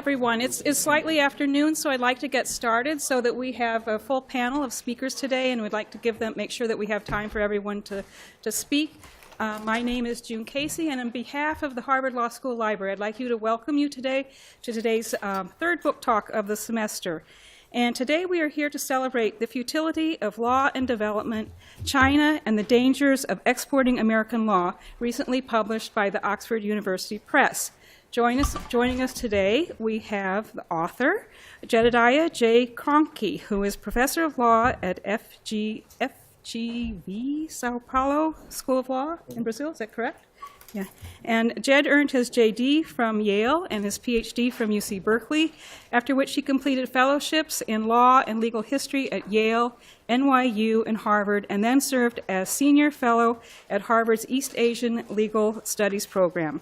everyone. It's slightly afternoon, so I'd like to get started so that we have a full panel of speakers today, and we'd like to make sure that we have time for everyone to speak. My name is June Casey, and on behalf of the Harvard Law School Library, I'd like to welcome you today to today's third book talk of the semester. And today we are here to celebrate the futility of law and development, China, and the dangers of exporting American law, recently published by the Oxford University Press. Joining us today, we have the author, Jedediah J. Kroenke, who is professor of law at FGV, Sao Paulo School of Law in Brazil. Is that correct? Yeah. And Jed earned his JD from Yale and his PhD from UC Berkeley, after which he completed fellowships in law and legal history at Yale, NYU, and Harvard, and then served as senior fellow at Harvard's East Asian Legal Studies program.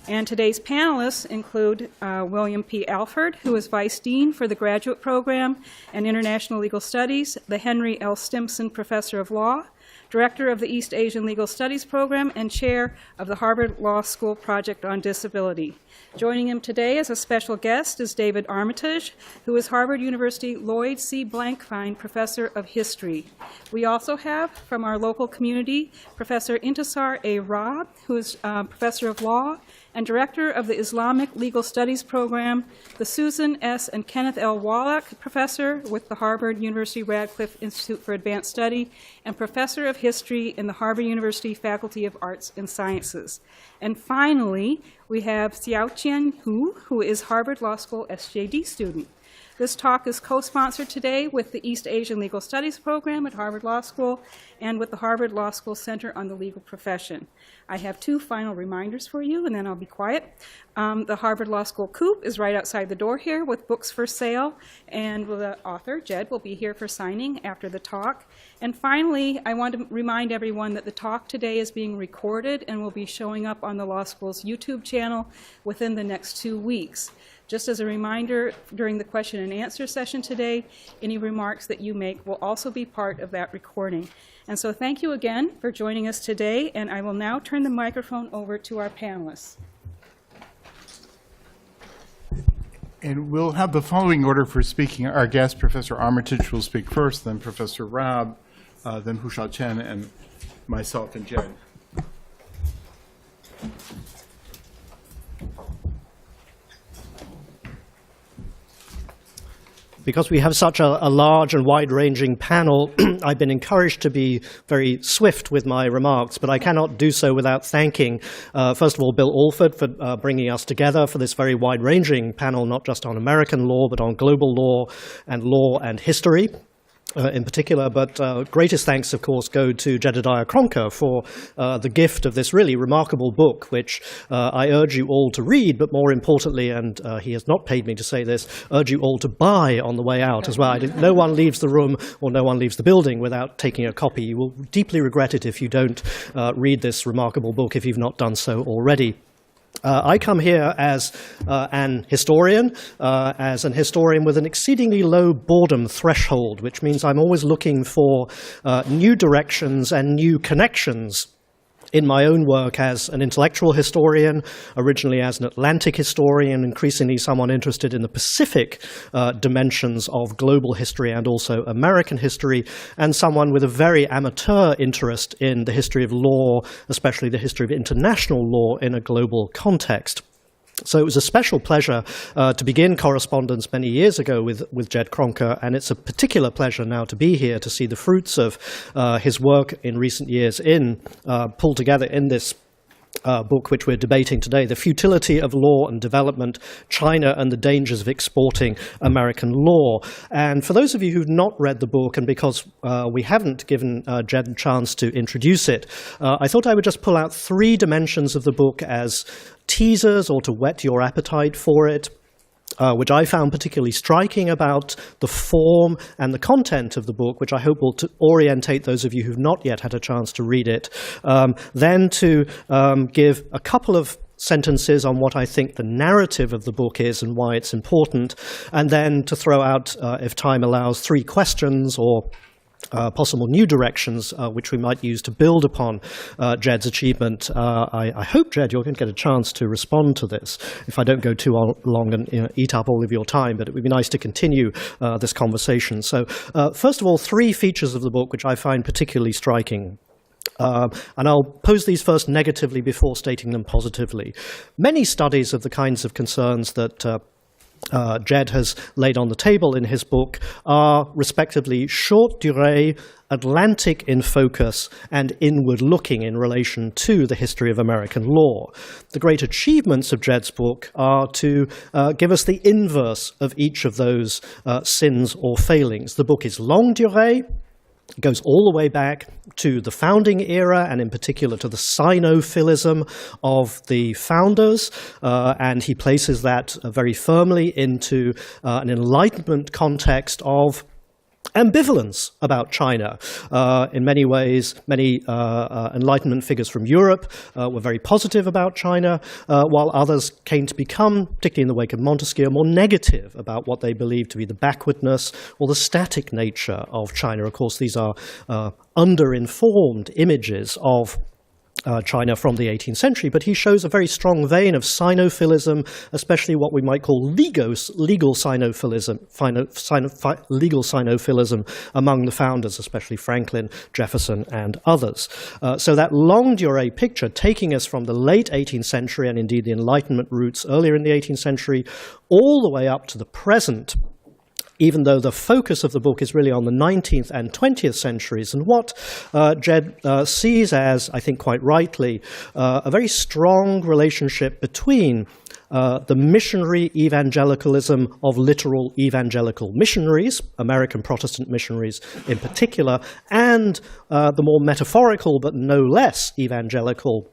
And today's panelists include William P. Alford, who is Vice Dean for the Graduate Program and International Legal Studies, the Henry L. Stimson Professor of Law, Director of the East Asian Legal Studies Program, and Chair of the Harvard Law School Project on Disability. Joining him today as a special guest is David Armitage, who is Harvard University Lloyd C. Blankfein Professor of History. We also have, from our local community, Professor Intisar A. Raab, who is Professor of Law and Director of the Islamic Legal Studies Program, the Susan S. and Kenneth L. Wallach Professor with the Harvard University Radcliffe Institute for Advanced Study, and Professor of History in the Harvard University Faculty of Arts and Sciences. And finally, we have Xiaoqian Hu, who is Harvard Law School SJD student. This talk is co-sponsored today with the East Asian Legal Studies Program at Harvard Law School and with the Harvard Law School Center on the Legal Profession. I have two final reminders for you, and then I'll be quiet. The Harvard Law School Coop is right outside the door here with books for sale, and the author, Jed, will be here for signing after the talk. And finally, I want to remind everyone that the talk today is being recorded and will be showing up on the Law School's YouTube channel within the next 2 weeks. Just as a reminder, during the question and answer session today, any remarks that you make will also be part of that recording. And so thank you again for joining us today, and I will now turn the microphone over to our panelists. And we'll have the following order for speaking. Our guest, Professor Armitage, will speak first, then Professor Raab, then Hushao Chen, and myself and Jed. Because we have such a large and wide-ranging panel, I've been encouraged to be very swift with my remarks, but I cannot do so without thanking, first of all, Bill Alford for bringing us together for this very wide-ranging panel, not just on American law, but on global law and history. In particular, but greatest thanks, of course, go to Jedediah Kroenke for the gift of this really remarkable book, which I urge you all to read, but more importantly, and he has not paid me to say this, urge you all to buy on the way out as well. No one leaves the room or no one leaves the building without taking a copy. You will deeply regret it if you don't read this remarkable book if you've not done so already. I come here as an historian with an exceedingly low boredom threshold, which means I'm always looking for new directions and new connections in my own work as an intellectual historian, originally as an Atlantic historian, increasingly someone interested in the Pacific dimensions of global history and also American history, and someone with a very amateur interest in the history of law, especially the history of international law in a global context. So it was a special pleasure to begin correspondence many years ago with Jed Kroenke, and it's a particular pleasure now to be here to see the fruits of his work in recent years pulled together in this book which we're debating today, The Futility of Law and Development, China and the Dangers of Exporting American Law. And for those of you who've not read the book, and because we haven't given Jed a chance to introduce it, I thought I would just pull out 3 dimensions of the book as teasers or to whet your appetite for it. Which I found particularly striking about the form and the content of the book, which I hope will orientate those of you who've not yet had a chance to read it. Then to give a couple of sentences on what I think the narrative of the book is and why it's important, and then to throw out, if time allows, 3 questions or possible new directions which we might use to build upon Jed's achievement. I hope, Jed, you're going to get a chance to respond to this if I don't go too long and eat up all of your time, but it would be nice to continue this conversation. So first of all, three features of the book which I find particularly striking. And I'll pose these first negatively before stating them positively. Many studies of the kinds of concerns that Jed has laid on the table in his book are respectively short durée, Atlantic in focus, and inward-looking in relation to the history of American law. The great achievements of Jed's book are to give us the inverse of each of those sins or failings. The book is long durée. It goes all the way back to the founding era, and in particular to the Sinophilism of the founders, and he places that very firmly into an Enlightenment context of ambivalence about China. In many ways, many Enlightenment figures from Europe were very positive about China, while others came to become, particularly in the wake of Montesquieu, more negative about what they believed to be the backwardness or the static nature of China. Of course, these are under-informed images of China from the 18th century, but he shows a very strong vein of Sinophilism, especially what we might call legal Sinophilism, legal Sinophilism among the founders, especially Franklin, Jefferson, and others. So that longue durée picture, taking us from the late 18th century and indeed the Enlightenment roots earlier in the 18th century, all the way up to the present, even though the focus of the book is really on the 19th and 20th centuries, and what Jed sees as, I think quite rightly, a very strong relationship between the missionary evangelicalism of literal evangelical missionaries, American Protestant missionaries in particular, and the more metaphorical but no less evangelical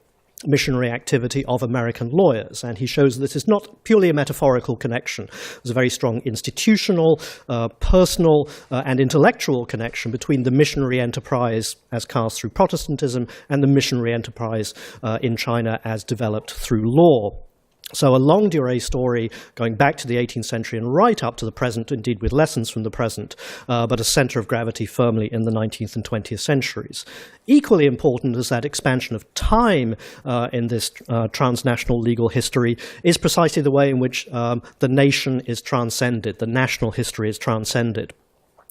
missionary activity of American lawyers. And he shows this is not purely a metaphorical connection. There's a very strong institutional, personal, and intellectual connection between the missionary enterprise as cast through Protestantism and the missionary enterprise in China as developed through law. So a longue durée story going back to the 18th century and right up to the present, indeed with lessons from the present, but a center of gravity firmly in the 19th and 20th centuries. Equally important as that expansion of time in this transnational legal history is precisely the way in which the nation is transcended, the national history is transcended.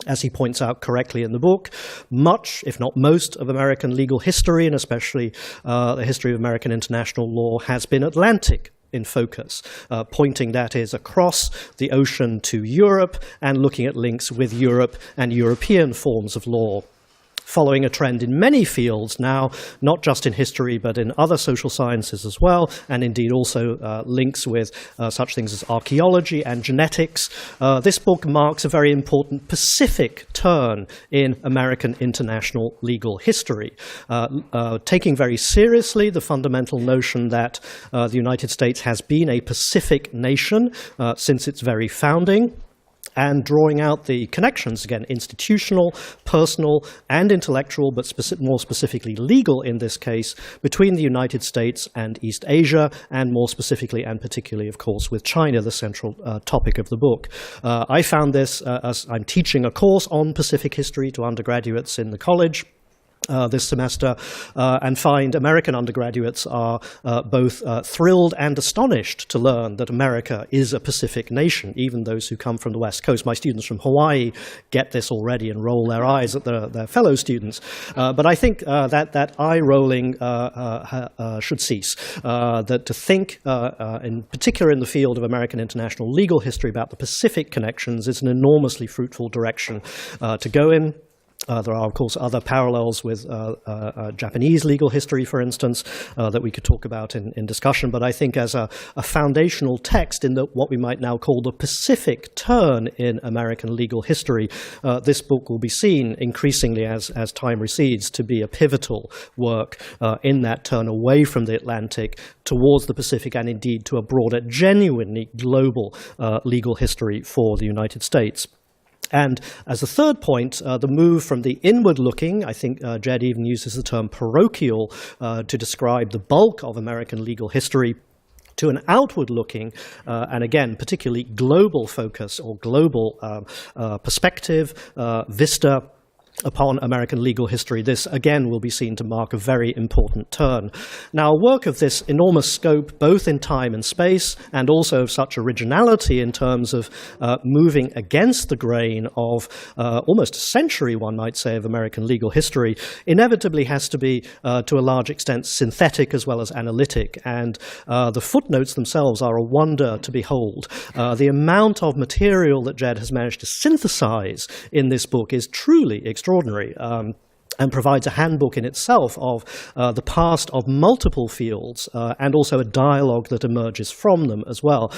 As he points out correctly in the book, much, if not most, of American legal history, and especially the history of American international law, has been Atlantic in focus, pointing, that is, across the ocean to Europe and looking at links with Europe and European forms of law. Following a trend in many fields now, not just in history, but in other social sciences as well, and indeed also links with such things as archaeology and genetics. This book marks a very important Pacific turn in American international legal history, taking very seriously the fundamental notion that the United States has been a Pacific nation since its very founding, and drawing out the connections, again, institutional, personal, and intellectual, but more specifically legal in this case, between the United States and East Asia, and more specifically and particularly, of course, with China, the central topic of the book. I found this as I'm teaching a course on Pacific history to undergraduates in the college this semester, and find American undergraduates are both thrilled and astonished to learn that America is a Pacific nation, even those who come from the West Coast. My students from Hawaii get this already and roll their eyes at their fellow students. But I think that eye-rolling should cease. That to think, in particular in the field of American international legal history, about the Pacific connections is an enormously fruitful direction to go in. There are, of course, other parallels with Japanese legal history, for instance, that we could talk about in discussion. But I think as a foundational text in what we might now call the Pacific turn in American legal history, this book will be seen increasingly as time recedes to be a pivotal work in that turn away from the Atlantic towards the Pacific, and indeed to a broader, genuinely global legal history for the United States. And as a third point, the move from the inward-looking, I think Jed even uses the term parochial to describe the bulk of American legal history, to an outward-looking, and again, particularly global focus or global perspective, vista, upon American legal history, this again will be seen to mark a very important turn. Now, a work of this enormous scope, both in time and space, and also of such originality in terms of moving against the grain of almost a century, one might say, of American legal history, inevitably has to be, to a large extent, synthetic as well as analytic. And the footnotes themselves are a wonder to behold. The amount of material that Jed has managed to synthesize in this book is truly extraordinary, and provides a handbook in itself of the past of multiple fields, and also a dialogue that emerges from them as well.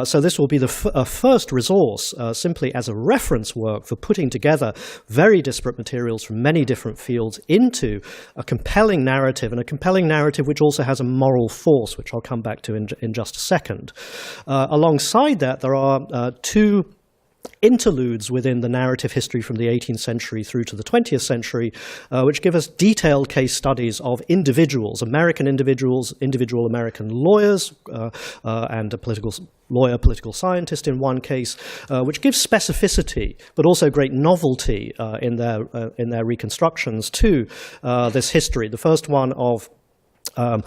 So this will be the first resource, simply as a reference work for putting together very disparate materials from many different fields into a compelling narrative, and a compelling narrative which also has a moral force, which I'll come back to in just a second. Alongside that, there are two interludes within the narrative history from the 18th century through to the 20th century, which give us detailed case studies of individuals, individual American lawyers, and a political scientist in one case, which gives specificity but also great novelty in their reconstructions to this history. The first one of I'm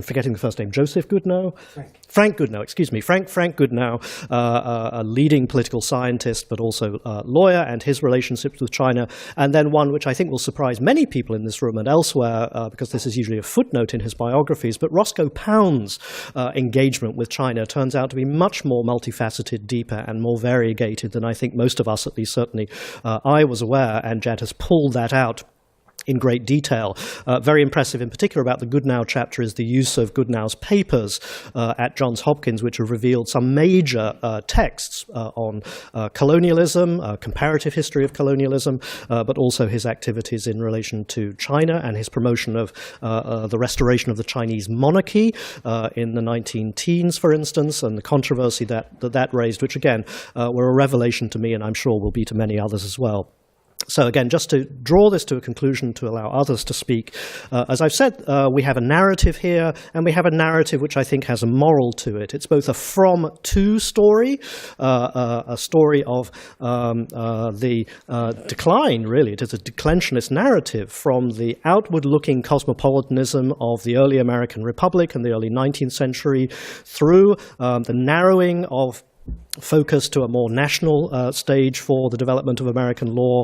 forgetting the first name. Joseph Goodnow? Frank Goodnow, excuse me. Frank Goodnow, a leading political scientist, but also lawyer, and his relationships with China. And then one which I think will surprise many people in this room and elsewhere, because this is usually a footnote in his biographies, but Roscoe Pound's engagement with China turns out to be much more multifaceted, deeper, and more variegated than I think most of us, at least certainly I was aware, and Jed has pulled that out in great detail. Very impressive in particular about the Goodnow chapter is the use of Goodnow's papers at Johns Hopkins, which have revealed some major texts on colonialism, comparative history of colonialism, but also his activities in relation to China and his promotion of the restoration of the Chinese monarchy in the 19-teens, for instance, and the controversy that raised, which again were a revelation to me, and I'm sure will be to many others as well. So again, just to draw this to a conclusion to allow others to speak, as I've said, we have a narrative here, and we have a narrative which I think has a moral to it. It's both a from-to story, a story of the decline, really. It is a declensionist narrative from the outward-looking cosmopolitanism of the early American Republic and the early 19th century through the narrowing of focus to a more national stage for the development of American law,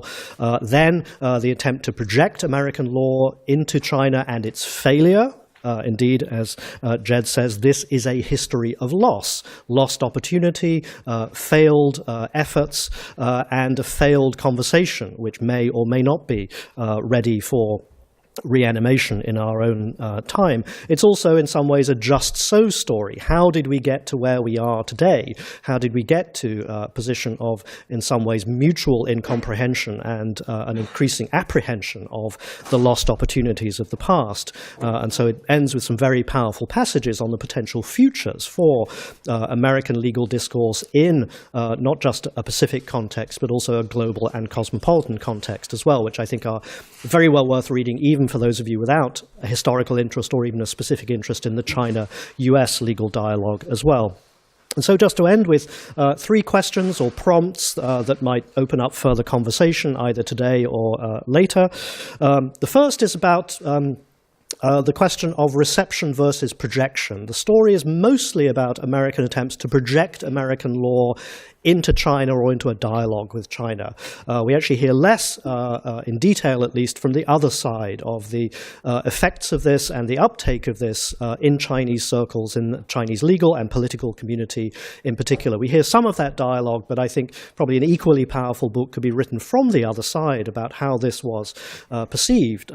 then the attempt to project American law into China and its failure. Indeed, as Jed says, this is a history of lost opportunity, failed efforts, and a failed conversation, which may or may not be ready for reanimation in our own time. It's also in some ways a just so story. How did we get to where we are today? How did we get to a position of, in some ways, mutual incomprehension and an increasing apprehension of the lost opportunities of the past? And so it ends with some very powerful passages on the potential futures for American legal discourse in not just a Pacific context, but also a global and cosmopolitan context as well, which I think are very well worth reading, even for those of you without a historical interest or even a specific interest in the China-US legal dialogue as well. And so just to end with three questions or prompts that might open up further conversation either today or later. The first is about the question of reception versus projection. The story is mostly about American attempts to project American law into China or into a dialogue with China. We actually hear less, in detail at least, from the other side of the effects of this and the uptake of this in Chinese circles, in the Chinese legal and political community in particular. We hear some of that dialogue, but I think probably an equally powerful book could be written from the other side about how this was perceived.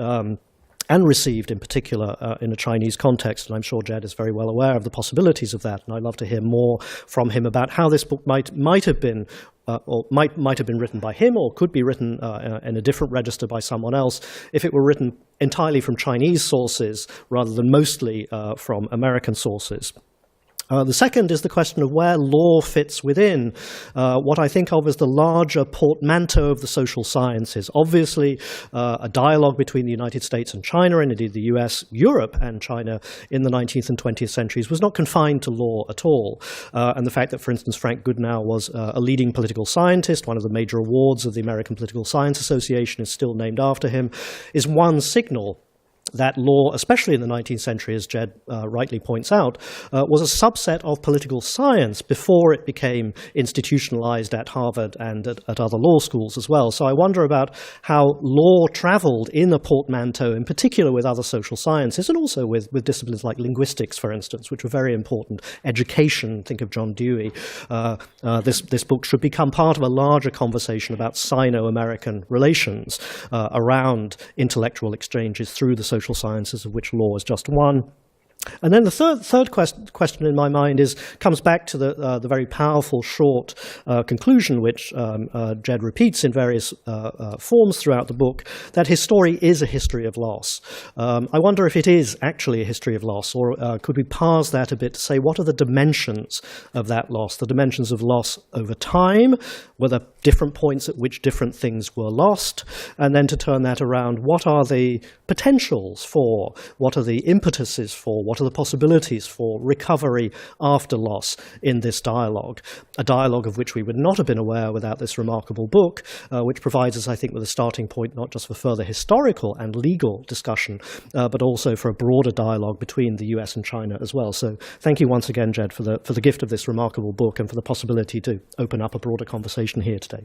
And received in particular in a Chinese context. And I'm sure Jed is very well aware of the possibilities of that. And I'd love to hear more from him about how this book might have been or might have been written by him or could be written in a different register by someone else if it were written entirely from Chinese sources rather than mostly from American sources. The second is the question of where law fits within what I think of as the larger portmanteau of the social sciences. Obviously, a dialogue between the United States and China, and indeed the US, Europe, and China in the 19th and 20th centuries was not confined to law at all. And the fact that, for instance, Frank Goodenow was a leading political scientist, one of the major awards of the American Political Science Association is still named after him, is one signal that law, especially in the 19th century, as Jed rightly points out, was a subset of political science before it became institutionalized at Harvard and at other law schools as well. So I wonder about how law traveled in a portmanteau, in particular with other social sciences, and also with disciplines like linguistics, for instance, which were very important. Education, think of John Dewey. This book should become part of a larger conversation about Sino-American relations around intellectual exchanges through the social sciences, of which law is just one. And then the third question in my mind comes back to the very powerful short conclusion, which Jed repeats in various forms throughout the book, that his story is a history of loss. I wonder if it is actually a history of loss, or could we parse that a bit to say what are the dimensions of that loss, the dimensions of loss over time, were there different points at which different things were lost, and then to turn that around, what are the potentials for, what are the impetuses for, what are the possibilities for recovery after loss in this dialogue? A dialogue of which we would not have been aware without this remarkable book, which provides us, I think, with a starting point not just for further historical and legal discussion, but also for a broader dialogue between the US and China as well. So thank you once again, Jed, for the gift of this remarkable book and for the possibility to open up a broader conversation here today.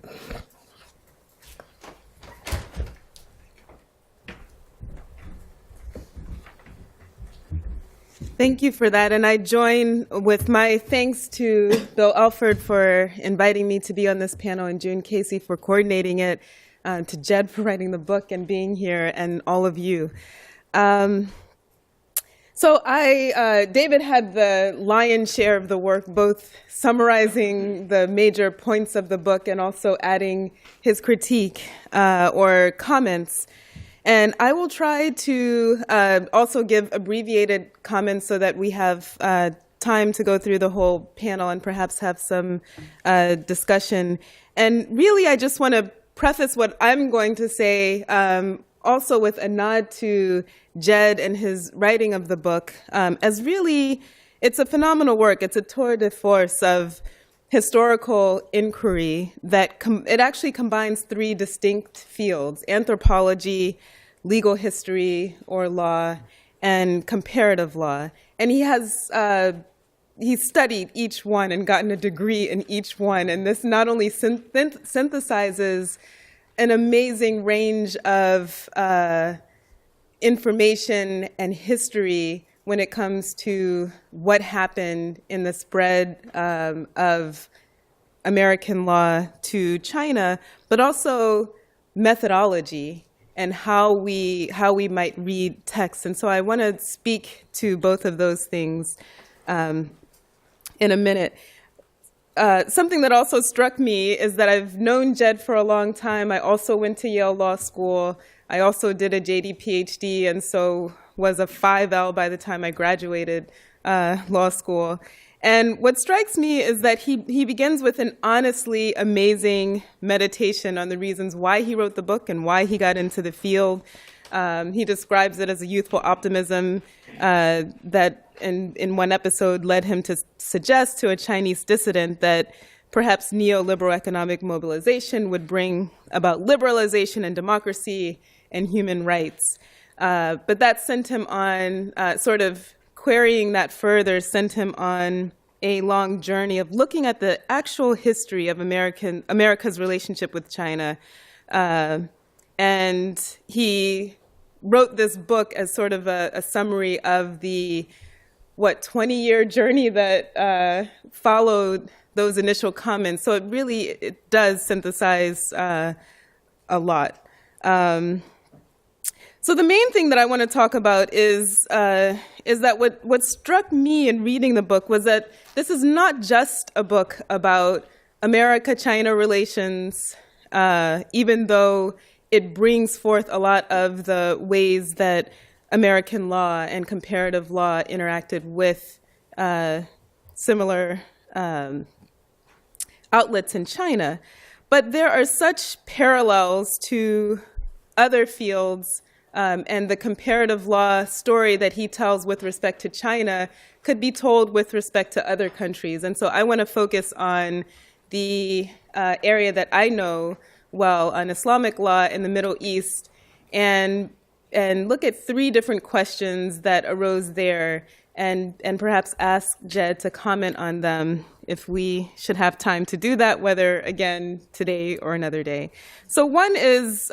Thank you for that, and I join with my thanks to Bill Alford for inviting me to be on this panel, and June Casey for coordinating it, to Jed for writing the book and being here, and all of you. David had the lion's share of the work, both summarizing the major points of the book and also adding his critique or comments. And I will try to also give abbreviated comments so that we have time to go through the whole panel and perhaps have some discussion. And really, I just want to preface what I'm going to say also with a nod to Jed and his writing of the book, as really, it's a phenomenal work. It's a tour de force of historical inquiry that it actually combines three distinct fields: anthropology, legal history or law, and comparative law. And he's studied each one and gotten a degree in each one. And this not only synthesizes an amazing range of information and history when it comes to what happened in the spread of American law to China, but also methodology and how we might read texts. And so I want to speak to both of those things in a minute. Something that also struck me is that I've known Jed for a long time. I also went to Yale Law School. I also did a JD PhD, and so was a 5L by the time I graduated law school. And what strikes me is that he begins with an honestly amazing meditation on the reasons why he wrote the book and why he got into the field. He describes it as a youthful optimism that in one episode led him to suggest to a Chinese dissident that perhaps neoliberal economic mobilization would bring about liberalization and democracy and human rights. But that sent him on, sort of querying that further, sent him on a long journey of looking at the actual history of America's relationship with China. And he wrote this book as sort of a summary of the 20-year journey that followed those initial comments. So it does synthesize a lot. So the main thing that I want to talk about is that what struck me in reading the book was that this is not just a book about America-China relations, even though it brings forth a lot of the ways that American law and comparative law interacted with similar outlets in China. But there are such parallels to other fields, and the comparative law story that he tells with respect to China could be told with respect to other countries. And so I want to focus on the area that I know well, on Islamic law in the Middle East, and look at three different questions that arose there, and perhaps ask Jed to comment on them if we should have time to do that, whether, again, today or another day. So one has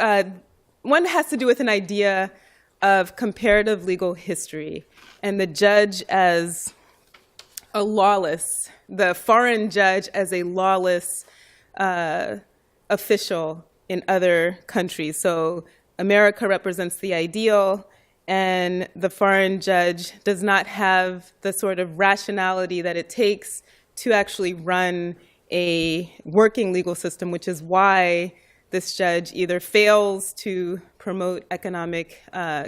to do with an idea of comparative legal history, and the judge as a lawless, the foreign judge as a lawless official in other countries. So America represents the ideal, and the foreign judge does not have the sort of rationality that it takes to actually run a working legal system, which is why this judge either fails to promote economic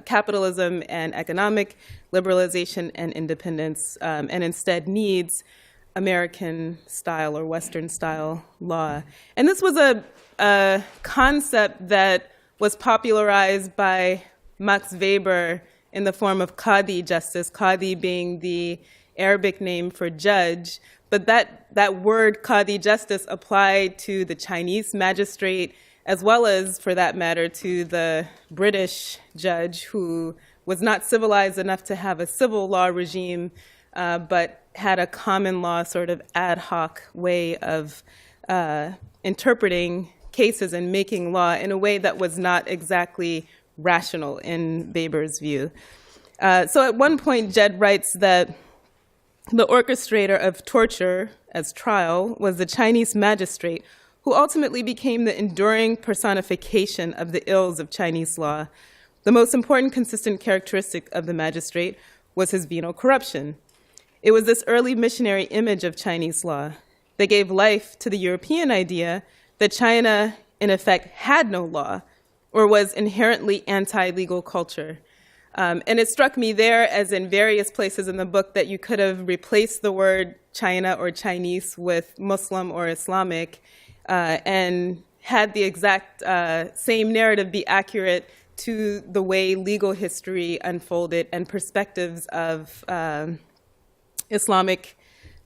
capitalism and economic liberalization and independence, and instead needs American style or Western style law. And this was a concept that was popularized by Max Weber in the form of Qadi justice, Qadi being the Arabic name for judge. But that word Qadi justice applied to the Chinese magistrate, as well as, for that matter, to the British judge, who was not civilized enough to have a civil law regime, but had a common law sort of ad hoc way of interpreting cases and making law in a way that was not exactly rational in Weber's view. So at one point, Jed writes that the orchestrator of torture as trial was the Chinese magistrate, who ultimately became the enduring personification of the ills of Chinese law. The most important consistent characteristic of the magistrate was his venal corruption. It was this early missionary image of Chinese law that gave life to the European idea that China, in effect, had no law or was inherently anti-legal culture. And it struck me there, as in various places in the book, that you could have replaced the word China or Chinese with Muslim or Islamic, and had the exact same narrative be accurate to the way legal history unfolded and perspectives of Islamic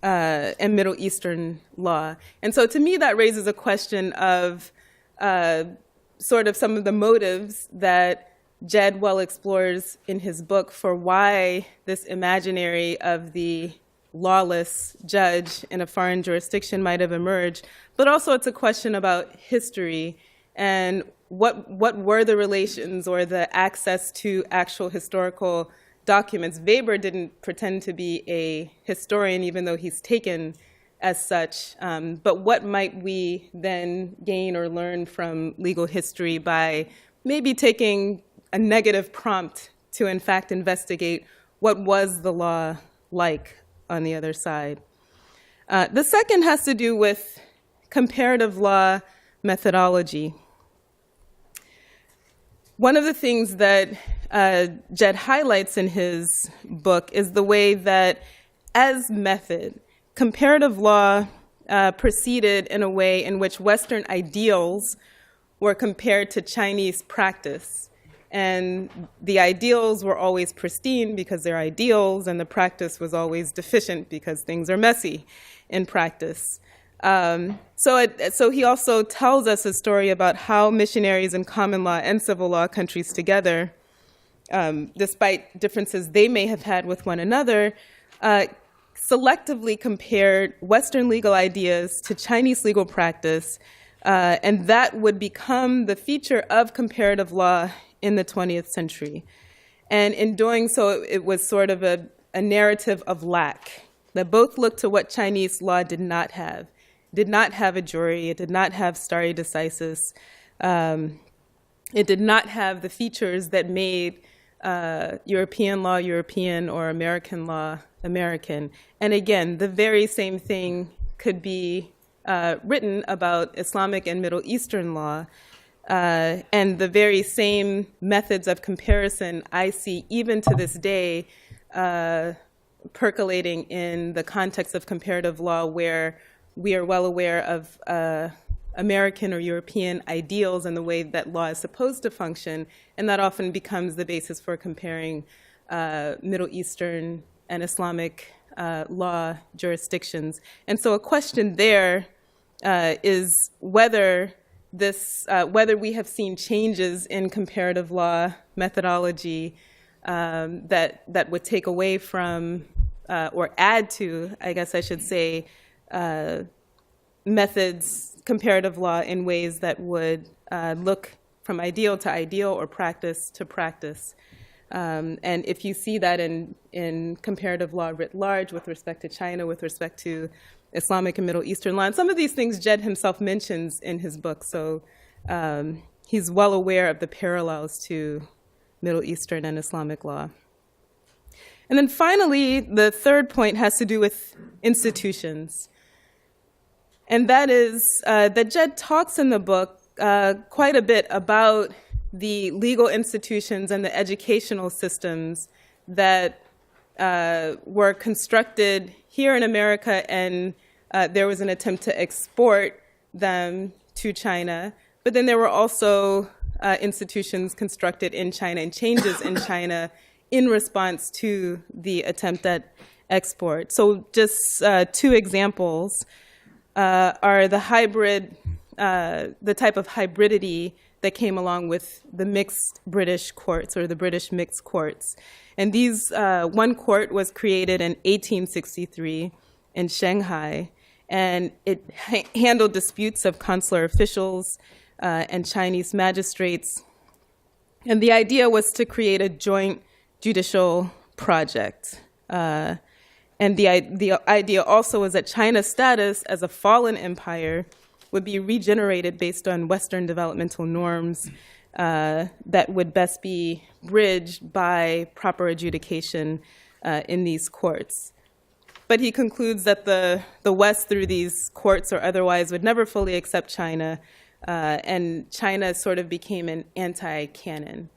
and Middle Eastern law. And so to me, that raises a question of sort of some of the motives that Jed well explores in his book for why this imaginary of the lawless judge in a foreign jurisdiction might have emerged. But also it's a question about history and what were the relations or the access to actual historical documents. Weber didn't pretend to be a historian, even though he's taken as such. But what might we then gain or learn from legal history by maybe taking a negative prompt to, in fact, investigate what was the law like on the other side? The second has to do with comparative law methodology. One of the things that Jed highlights in his book is the way that, as method, comparative law proceeded in a way in which Western ideals were compared to Chinese practice. And the ideals were always pristine because they're ideals, and the practice was always deficient because things are messy in practice. So he also tells us a story about how missionaries in common law and civil law countries together, despite differences they may have had with one another, selectively compared Western legal ideas to Chinese legal practice, and that would become the feature of comparative law in the 20th century. And in doing so, it was sort of a narrative of lack, that both looked to what Chinese law did not have. It did not have a jury. It did not have stare decisis. It did not have the features that made European law European or American law American. And again, the very same thing could be written about Islamic and Middle Eastern law. And the very same methods of comparison I see even to this day percolating in the context of comparative law, where we are well aware of American or European ideals and the way that law is supposed to function, and that often becomes the basis for comparing Middle Eastern and Islamic law jurisdictions. And so a question there is whether we have seen changes in comparative law methodology that would take away from or add to, I guess I should say, methods, comparative law, in ways that would look from ideal to ideal or practice to practice. And if you see that in comparative law writ large with respect to China, with respect to Islamic and Middle Eastern law, and some of these things Jed himself mentions in his book, so he's well aware of the parallels to Middle Eastern and Islamic law. And then finally, the third point has to do with institutions. And that is that Jed talks in the book quite a bit about the legal institutions and the educational systems that were constructed here in America, and there was an attempt to export them to China. But then there were also institutions constructed in China and changes in China in response to the attempt at export. So just two examples are the type of hybridity that came along with the mixed British courts, or the British mixed courts. And these, one court was created in 1863 in Shanghai, and it handled disputes of consular officials and Chinese magistrates. And the idea was to create a joint judicial project. And the idea also was that China's status as a fallen empire would be regenerated based on Western developmental norms that would best be bridged by proper adjudication in these courts. But he concludes that the West, through these courts or otherwise, would never fully accept China, and China sort of became an anti-canon.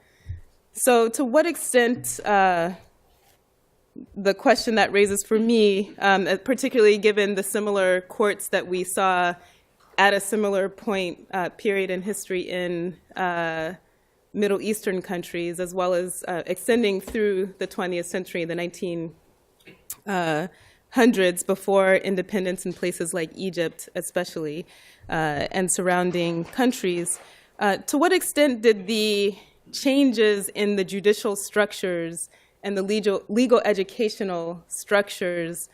So to what extent, the question that raises for me, particularly given the similar courts that we saw at a similar period in history in Middle Eastern countries, as well as extending through the 20th century, the 1900s, before independence in places like Egypt especially, and surrounding countries, to what extent did the changes in the judicial structures and the legal educational structures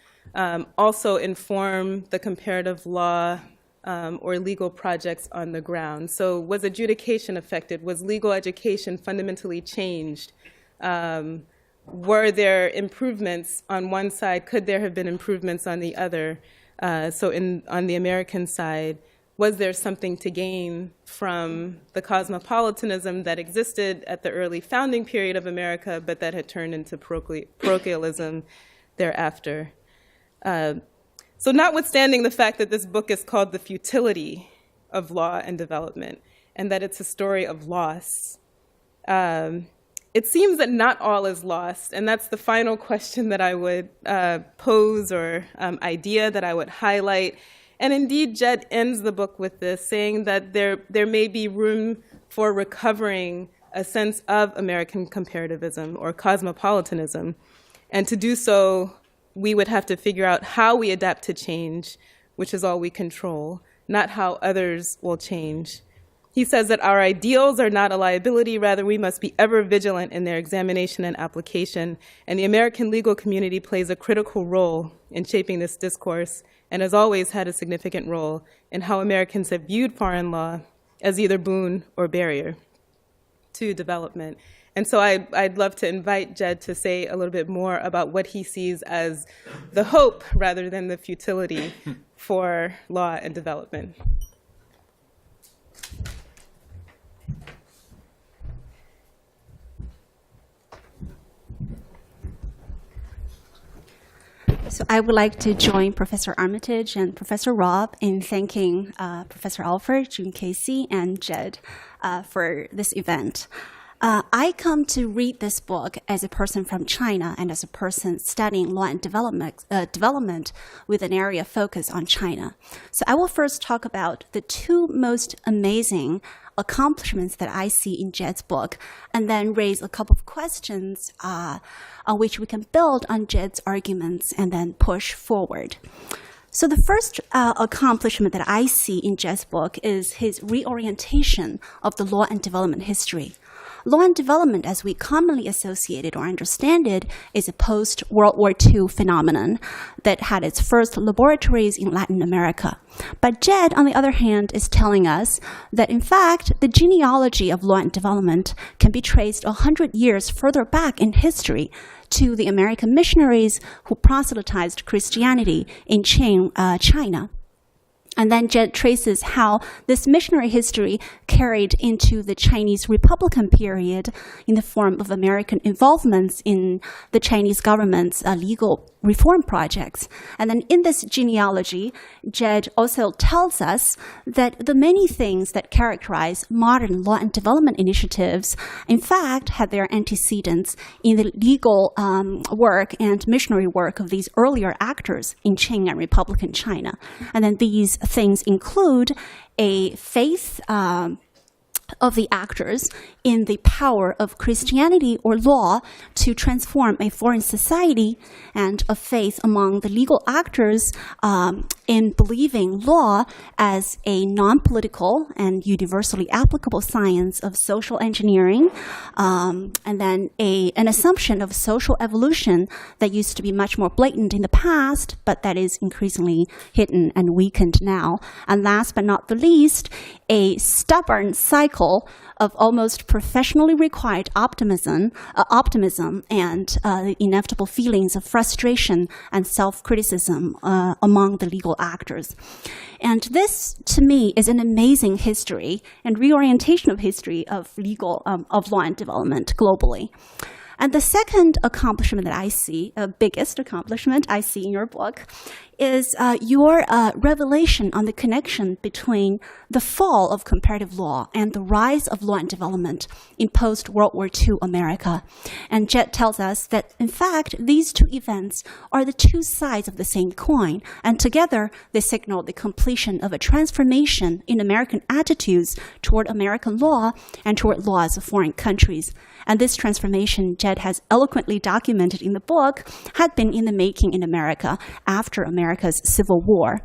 also inform the comparative law or legal projects on the ground? So was adjudication affected? Was legal education fundamentally changed? Were there improvements on one side? Could there have been improvements on the other? So on the American side, was there something to gain from the cosmopolitanism that existed at the early founding period of America, but that had turned into parochialism thereafter? So notwithstanding the fact that this book is called The Futility of Law and Development, and that it's a story of loss, it seems that not all is lost, and that's the final question that I would pose, or idea that I would highlight. And indeed, Jed ends the book with this, saying that there may be room for recovering a sense of American comparativism or cosmopolitanism. And to do so, we would have to figure out how we adapt to change, which is all we control, not how others will change. He says that our ideals are not a liability, rather we must be ever vigilant in their examination and application, and the American legal community plays a critical role in shaping this discourse, and has always had a significant role in how Americans have viewed foreign law as either boon or barrier to development. And so I'd love to invite Jed to say a little bit more about what he sees as the hope rather than the futility for law and development. So I would like to join Professor Armitage and Professor Rob in thanking Professor Alford, June Casey, and Jed for this event. I come to read this book as a person from China and as a person studying law and development with an area of focus on China. So I will first talk about the two most amazing accomplishments that I see in Jed's book, and then raise a couple of questions on which we can build on Jed's arguments and then push forward. So the first accomplishment that I see in Jed's book is his reorientation of the law and development history. Law and development, as we commonly associate it or understand it, is a post-World War II phenomenon that had its first laboratories in Latin America. But Jed, on the other hand, is telling us that, in fact, the genealogy of law and development can be traced 100 years further back in history to the American missionaries who proselytized Christianity in Qing, China. And then Jed traces how this missionary history carried into the Chinese Republican period in the form of American involvements in the Chinese government's legal reform projects. And then in this genealogy, Jed also tells us that the many things that characterize modern law and development initiatives, in fact, had their antecedents in the legal work and missionary work of these earlier actors in Qing and Republican China. And then these things include a faith of the actors in the power of Christianity or law to transform a foreign society, and a faith among the legal actors in believing law as a non-political and universally applicable science of social engineering, and then an assumption of social evolution that used to be much more blatant in the past, but that is increasingly hidden and weakened now. And last but not the least, a stubborn cycle of almost professionally required optimism and the inevitable feelings of frustration and self-criticism among the legal actors. And this, to me, is an amazing history and reorientation of history of law and development globally. And the second accomplishment that I see, biggest accomplishment I see in your book, is your revelation on the connection between the fall of comparative law and the rise of law and development in post-World War II America. And Jed tells us that, in fact, these two events are the two sides of the same coin, and together they signal the completion of a transformation in American attitudes toward American law and toward laws of foreign countries. And this transformation, Jed has eloquently documented in the book, had been in the making in America after America's Civil War.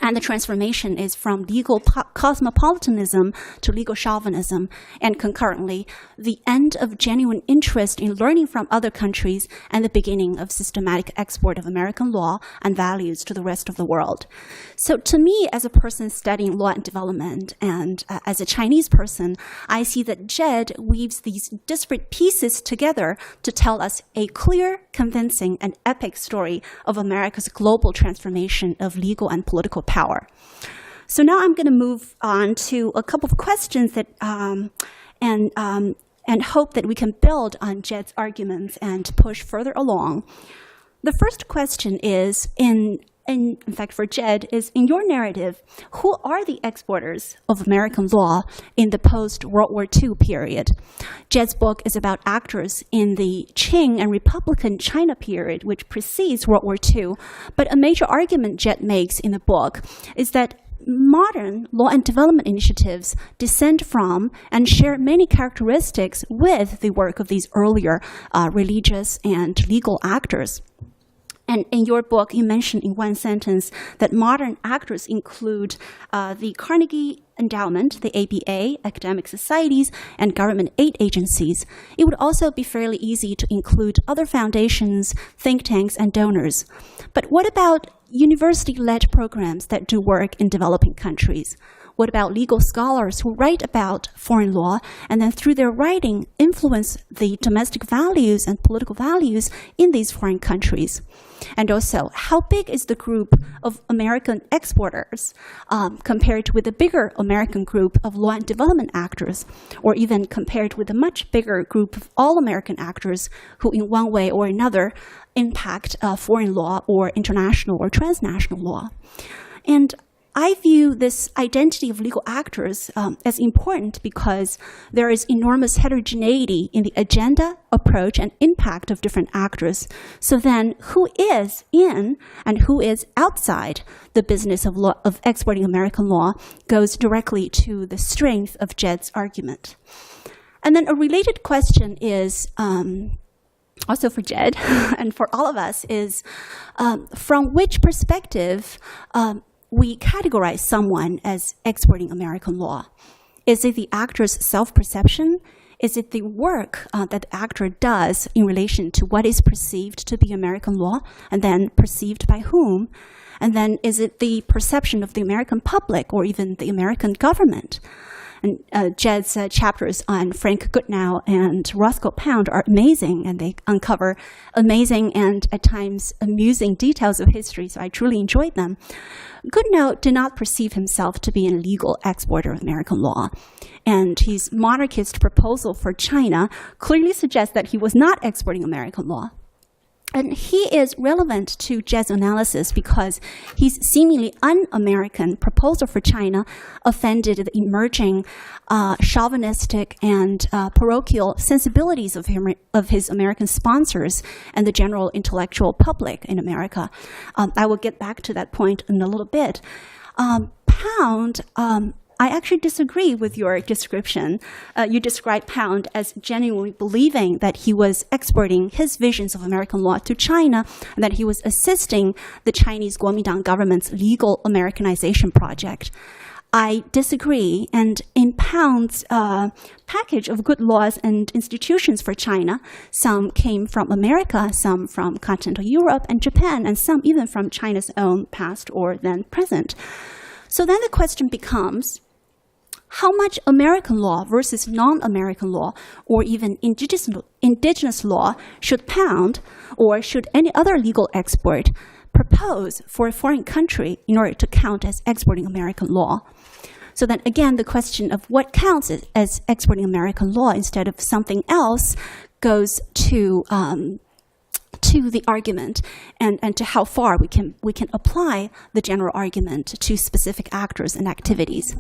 And the transformation is from legal cosmopolitanism to legal chauvinism, and concurrently, the end of genuine interest in learning from other countries and the beginning of systematic export of American law and values to the rest of the world. So to me, as a person studying law and development, and as a Chinese person, I see that Jed weaves these disparate pieces together to tell us a clear, convincing, and epic story of America's global transformation of legal and political power. So now I'm going to move on to a couple of questions that and hope that we can build on Jed's arguments and push further along. The first question is, in fact for Jed, is in your narrative, who are the exporters of American law in the post-World War II period? Jed's book is about actors in the Qing and Republican China period, which precedes World War II. But a major argument Jed makes in the book is that modern law and development initiatives descend from and share many characteristics with the work of these earlier religious and legal actors. And in your book, you mentioned in one sentence that modern actors include the Carnegie Endowment, the ABA, academic societies, and government aid agencies. It would also be fairly easy to include other foundations, think tanks, and donors. But what about university-led programs that do work in developing countries? What about legal scholars who write about foreign law and then through their writing influence the domestic values and political values in these foreign countries? And also, how big is the group of American exporters compared with the bigger American group of law and development actors, or even compared with a much bigger group of all American actors who in one way or another impact foreign law or international or transnational law? And I view this identity of legal actors as important because there is enormous heterogeneity in the agenda, approach, and impact of different actors. So then, who is in and who is outside the business of law, of exporting American law goes directly to the strength of Jed's argument. And then a related question is, also for Jed and for all of us, is from which perspective we categorize someone as exporting American law. Is it the actor's self-perception? Is it the work that the actor does in relation to what is perceived to be American law, and then perceived by whom? And then is it the perception of the American public or even the American government? And Jed's chapters on Frank Goodnow and Roscoe Pound are amazing, and they uncover amazing and at times amusing details of history, so I truly enjoyed them. Goodnow did not perceive himself to be an illegal exporter of American law, and his monarchist proposal for China clearly suggests that he was not exporting American law. And he is relevant to Jed's analysis because his seemingly un-American proposal for China offended the emerging chauvinistic and parochial sensibilities of his American sponsors and the general intellectual public in America. I will get back to that point in a little bit. Pound, I actually disagree with your description. You described Pound as genuinely believing that he was exporting his visions of American law to China and that he was assisting the Chinese Kuomintang government's legal Americanization project. I disagree, and in Pound's package of good laws and institutions for China, some came from America, some from continental Europe and Japan, and some even from China's own past or then present. So then the question becomes, how much American law versus non-American law or even indigenous law should Pound or should any other legal export propose for a foreign country in order to count as exporting American law? So then again, the question of what counts as exporting American law instead of something else goes to the argument and to how far we can apply the general argument to specific actors and activities.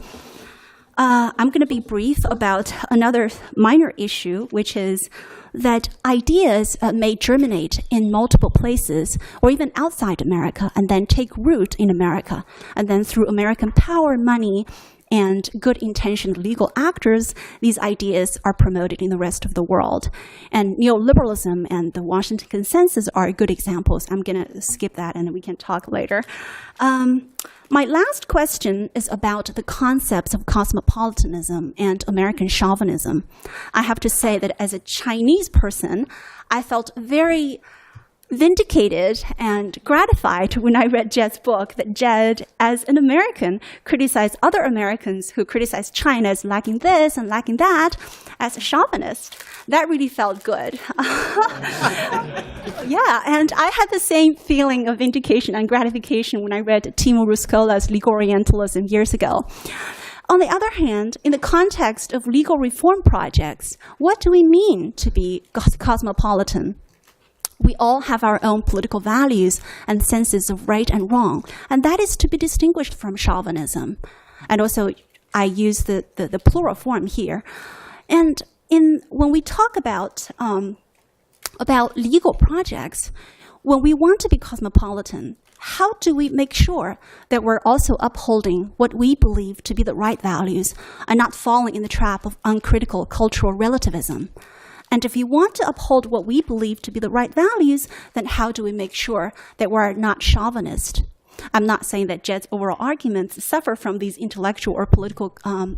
I'm going to be brief about another minor issue, which is that ideas may germinate in multiple places or even outside America and then take root in America. And then through American power, money, and good-intentioned legal actors, these ideas are promoted in the rest of the world. And neoliberalism and the Washington Consensus are good examples. I'm going to skip that and we can talk later. My last question is about the concepts of cosmopolitanism and American chauvinism. I have to say that as a Chinese person, I felt very vindicated and gratified when I read Jed's book that Jed, as an American, criticized other Americans who criticized China as lacking this and lacking that as a chauvinist. That really felt good. Yeah, and I had the same feeling of vindication and gratification when I read Timo Ruskola's Legal Orientalism years ago. On the other hand, in the context of legal reform projects, what do we mean to be cosmopolitan? We all have our own political values and senses of right and wrong, and that is to be distinguished from chauvinism. And also, I use the plural form here. And when we talk about legal projects, when we want to be cosmopolitan, how do we make sure that we're also upholding what we believe to be the right values and not falling in the trap of uncritical cultural relativism? And if you want to uphold what we believe to be the right values, then how do we make sure that we're not chauvinist? I'm not saying that Jed's overall arguments suffer from these intellectual or political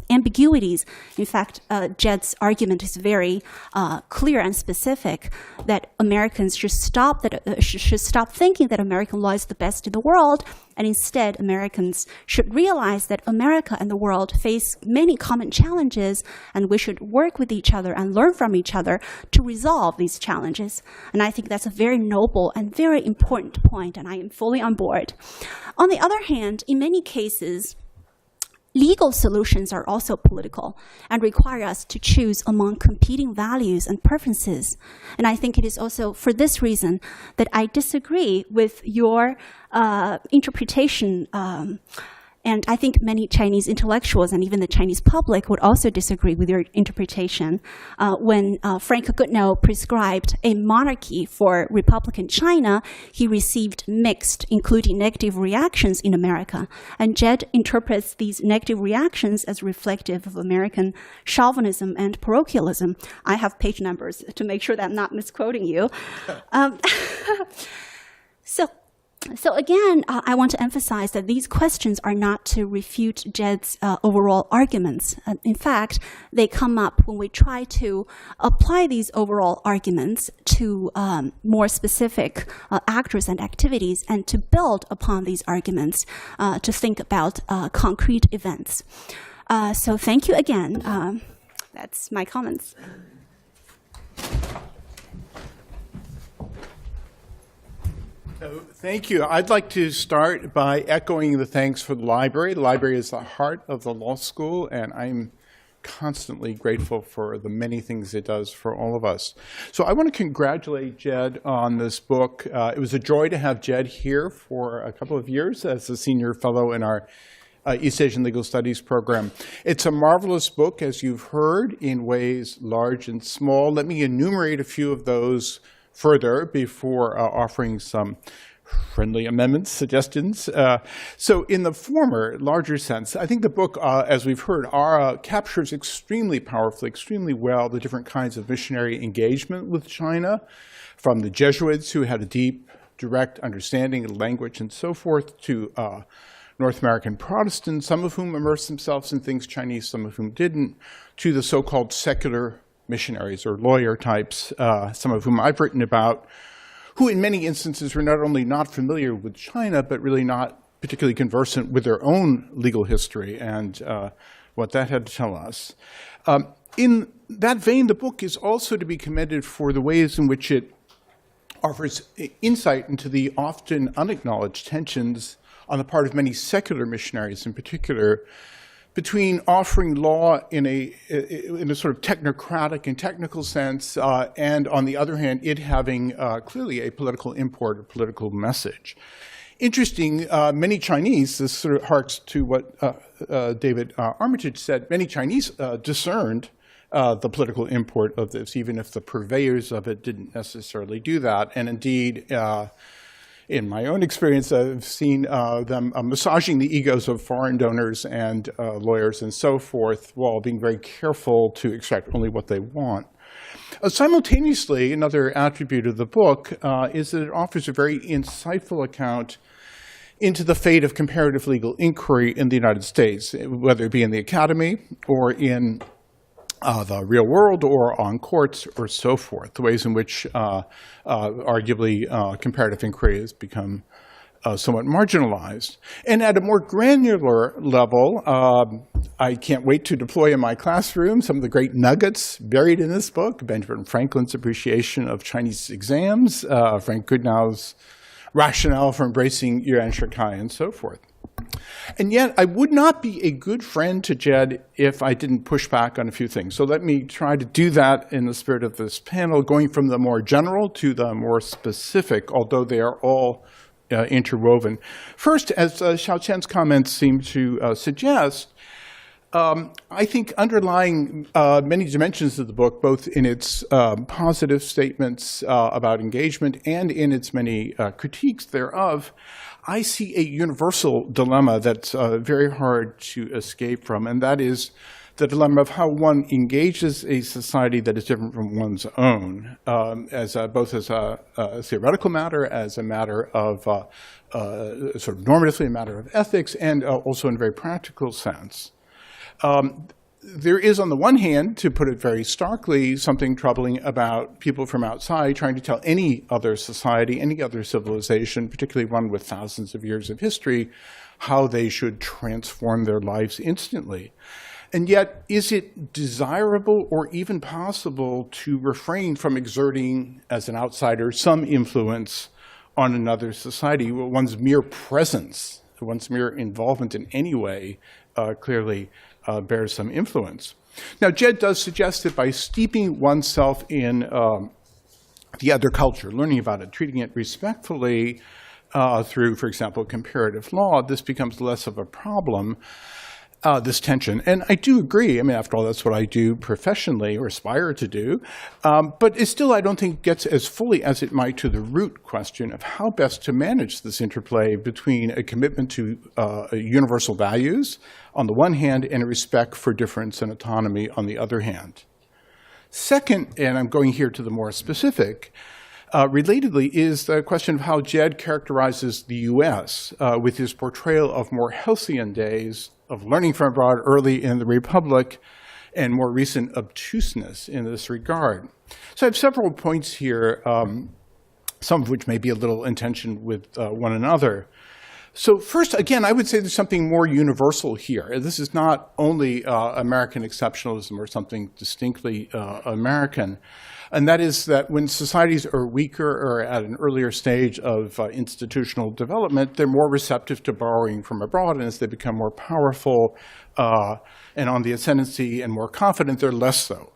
ambiguities. In fact, Jed's argument is very clear and specific that Americans should stop thinking that American law is the best in the world, and instead Americans should realize that America and the world face many common challenges, and we should work with each other and learn from each other to resolve these challenges. And I think that's a very noble and very important point, and I am fully on board. On the other hand, in many cases, legal solutions are also political and require us to choose among competing values and preferences. And I think it is also for this reason that I disagree with your interpretation And I think many Chinese intellectuals and even the Chinese public would also disagree with your interpretation. When Frank Goodnow prescribed a monarchy for Republican China, he received mixed, including negative reactions in America. And Jed interprets these negative reactions as reflective of American chauvinism and parochialism. I have page numbers to make sure that I'm not misquoting you. So again, I want to emphasize that these questions are not to refute Jed's overall arguments. In fact, they come up when we try to apply these overall arguments to more specific actors and activities, and to build upon these arguments to think about concrete events. So thank you again. That's my comments. Thank you. I'd like to start by echoing the thanks for the library. The library is the heart of the law school, and I'm constantly grateful for the many things it does for all of us. So I want to congratulate Jed on this book. It was a joy to have Jed here for a couple of years as a senior fellow in our East Asian Legal Studies program. It's a marvelous book, as you've heard, in ways large and small. Let me enumerate a few of those further before offering some friendly amendments, suggestions. So in the former, larger sense, I think the book, as we've heard, captures extremely powerfully, extremely well, the different kinds of missionary engagement with China, from the Jesuits, who had a deep, direct understanding of language and so forth, to North American Protestants, some of whom immersed themselves in things Chinese, some of whom didn't, to the so-called secular missionaries or lawyer types, some of whom I've written about, who in many instances were not only not familiar with China, but really not particularly conversant with their own legal history and what that had to tell us. In that vein, the book is also to be commended for the ways in which it offers insight into the often unacknowledged tensions on the part of many secular missionaries in particular, between offering law in a sort of technocratic and technical sense, and on the other hand, it having clearly a political import, a political message. Interesting, many Chinese, this sort of harks to what David Armitage said, many Chinese discerned the political import of this, even if the purveyors of it didn't necessarily do that. And indeed, in my own experience, I've seen them massaging the egos of foreign donors and lawyers and so forth, while being very careful to extract only what they want. Simultaneously, another attribute of the book is that it offers a very insightful account into the fate of comparative legal inquiry in the United States, whether it be in the academy or in the real world or on courts or so forth, the ways in which arguably comparative inquiry has become somewhat marginalized. And at a more granular level, I can't wait to deploy in my classroom some of the great nuggets buried in this book: Benjamin Franklin's appreciation of Chinese exams, Frank Goodnow's rationale for embracing Yuan Shikai, and so forth. And yet, I would not be a good friend to Jed if I didn't push back on a few things. So let me try to do that in the spirit of this panel, going from the more general to the more specific, although they are all interwoven. First, as Xiao Qian's comments seem to suggest, I think underlying many dimensions of the book, both in its positive statements about engagement and in its many critiques thereof, I see a universal dilemma that's very hard to escape from, and that is the dilemma of how one engages a society that is different from one's own, both as a theoretical matter, as a matter of sort of normatively a matter of ethics, and also in a very practical sense. There is, on the one hand, to put it very starkly, something troubling about people from outside trying to tell any other society, any other civilization, particularly one with thousands of years of history, how they should transform their lives instantly. And yet, is it desirable or even possible to refrain from exerting, as an outsider, some influence on another society? One's mere presence, one's mere involvement in any way, clearly bears some influence. Now, Jed does suggest that by steeping oneself in the other culture, learning about it, treating it respectfully, through, for example, comparative law, this becomes less of a problem, this tension. And I do agree. I mean, after all, that's what I do professionally or aspire to do. But it still, I don't think, gets as fully as it might to the root question of how best to manage this interplay between a commitment to universal values on the one hand and a respect for difference and autonomy on the other hand. Second, and I'm going here to the more specific, relatedly, is the question of how Jed characterizes the U.S. With his portrayal of more halcyon days of learning from abroad early in the Republic and more recent obtuseness in this regard. So I have several points here, some of which may be a little in tension with one another. So first, again, I would say there's something more universal here. This is not only American exceptionalism or something distinctly American. And that is that when societies are weaker or at an earlier stage of institutional development, they're more receptive to borrowing from abroad. And as they become more powerful and on the ascendancy and more confident, they're less so.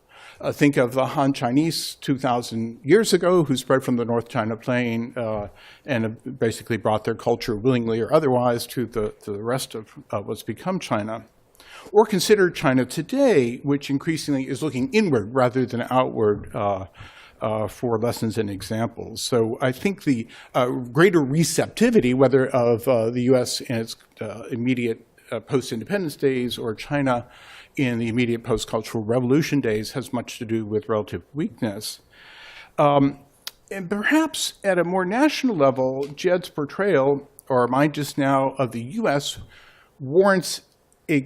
Think of the Han Chinese 2,000 years ago who spread from the North China Plain and basically brought their culture willingly or otherwise to the rest of what's become China. Or consider China today, which increasingly is looking inward rather than outward for lessons and examples. So I think the greater receptivity, whether of the U.S. in its immediate post-independence days or China in the immediate post-cultural revolution days, has much to do with relative weakness. And perhaps at a more national level, Jed's portrayal, or mine just now, of the U.S. warrants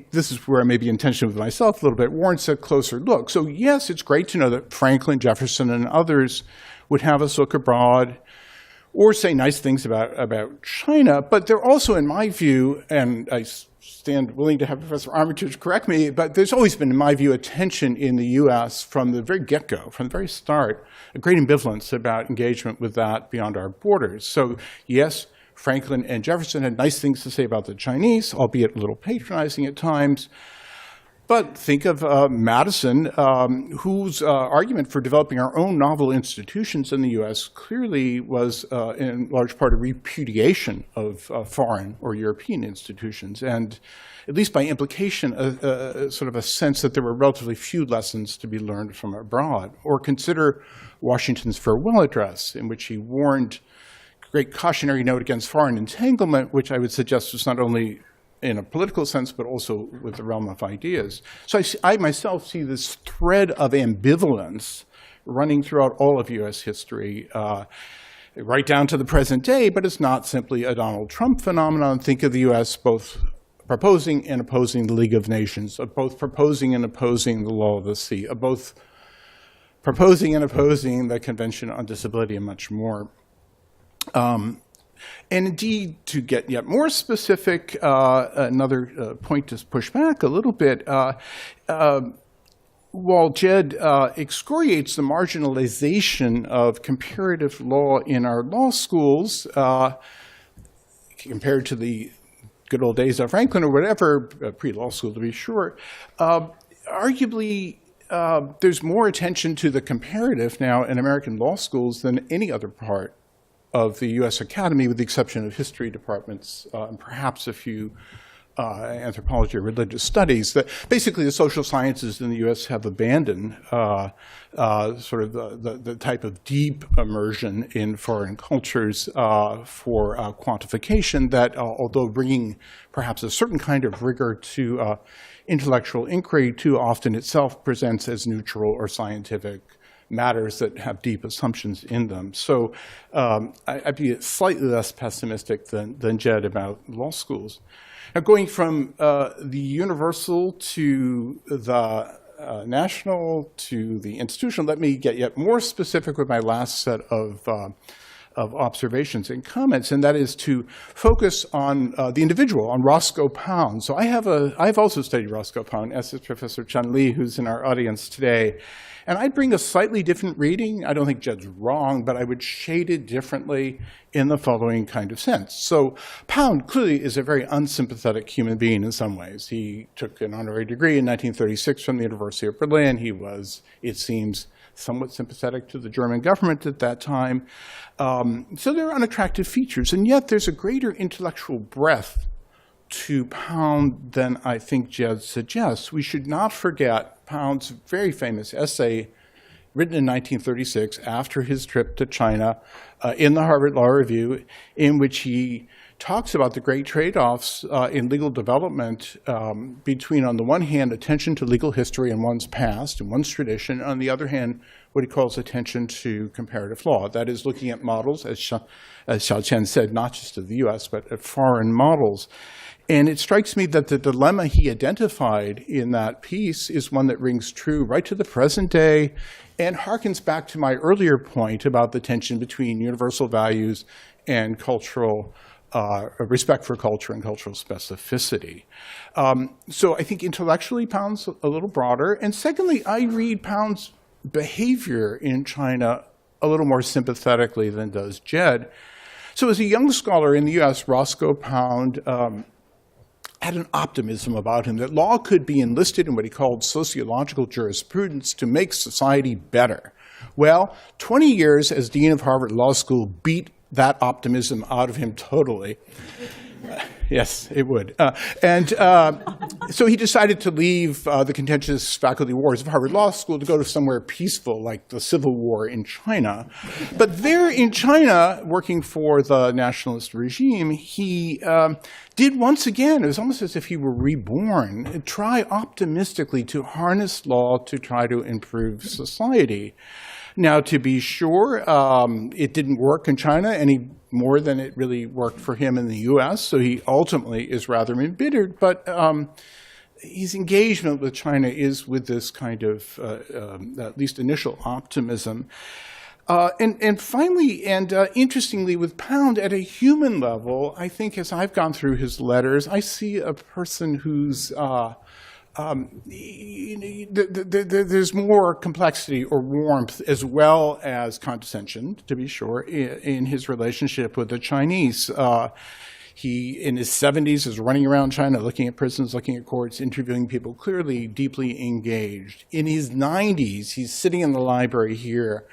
this is where I may be in tension with myself a little bit, warrants a closer look. So yes, it's great to know that Franklin, Jefferson, and others would have us look abroad or say nice things about China, but they're also, in my view, and I stand willing to have Professor Armitage correct me, but there's always been, in my view, a tension in the U.S. from the very get-go, from the very start, a great ambivalence about engagement with that beyond our borders. So yes, Franklin and Jefferson had nice things to say about the Chinese, albeit a little patronizing at times. But think of Madison, whose argument for developing our own novel institutions in the U.S. clearly was in large part a repudiation of foreign or European institutions, and at least by implication, sort of a sense that there were relatively few lessons to be learned from abroad. Or consider Washington's farewell address, in which he warned great cautionary note against foreign entanglement, which I would suggest was not only in a political sense, but also with the realm of ideas. So I myself see this thread of ambivalence running throughout all of U.S. history, right down to the present day, but it's not simply a Donald Trump phenomenon. Think of the U.S. both proposing and opposing the League of Nations, of both proposing and opposing the law of the sea, of both proposing and opposing the Convention on Disability, and much more. And indeed, to get yet more specific, another point to push back a little bit, while Jed excoriates the marginalization of comparative law in our law schools, compared to the good old days of Franklin or whatever, pre-law school to be sure, arguably there's more attention to the comparative now in American law schools than any other part of the U.S. Academy, with the exception of history departments and perhaps a few anthropology or religious studies. That basically the social sciences in the U.S. have abandoned sort of the type of deep immersion in foreign cultures for quantification that, although bringing perhaps a certain kind of rigor to intellectual inquiry, too often itself presents as neutral or scientific matters that have deep assumptions in them. So I'd be slightly less pessimistic than Jed about law schools. Now, going from the universal to the national to the institutional, let me get yet more specific with my last set of observations and comments, and that is to focus on the individual, on Roscoe Pound. So I've also studied Roscoe Pound, as is Professor Chun Lee, who's in our audience today. And I'd bring a slightly different reading. I don't think Jed's wrong, but I would shade it differently in the following kind of sense. So Pound clearly is a very unsympathetic human being in some ways. He took an honorary degree in 1936 from the University of Berlin. He was, it seems, somewhat sympathetic to the German government at that time. So there are unattractive features, and yet there's a greater intellectual breadth to Pound than I think Jed suggests. We should not forget Pound's very famous essay written in 1936 after his trip to China in the Harvard Law Review, in which he talks about the great trade-offs in legal development between, on the one hand, attention to legal history and one's past and one's tradition, on the other hand, what he calls attention to comparative law. That is, looking at models, as Xiaoqian said, not just of the US, but at foreign models. And it strikes me that the dilemma he identified in that piece is one that rings true right to the present day and harkens back to my earlier point about the tension between universal values and cultural respect for culture and cultural specificity. So I think intellectually Pound's a little broader. And secondly, I read Pound's behavior in China a little more sympathetically than does Jed. So as a young scholar in the US, Roscoe Pound had an optimism about him that law could be enlisted in what he called sociological jurisprudence to make society better. Well, 20 years as dean of Harvard Law School beat that optimism out of him totally. Yes, it would. So he decided to leave the contentious faculty wars of Harvard Law School to go to somewhere peaceful, like the Civil War in China. But there in China, working for the nationalist regime, he did once again, it was almost as if he were reborn, try optimistically to harness law to try to improve society. Now, to be sure, it didn't work in China any more than it really worked for him in the US, so he ultimately is rather embittered, but his engagement with China is with this kind of, at least initial optimism. And finally, and interestingly, with Pound, at a human level, I think as I've gone through his letters, I see a person who's there's more complexity or warmth as well as condescension, to be sure, in his relationship with the Chinese. He, in his 70s, is running around China, looking at prisons, looking at courts, interviewing people, clearly deeply engaged. In his 90s, he's sitting in the library here,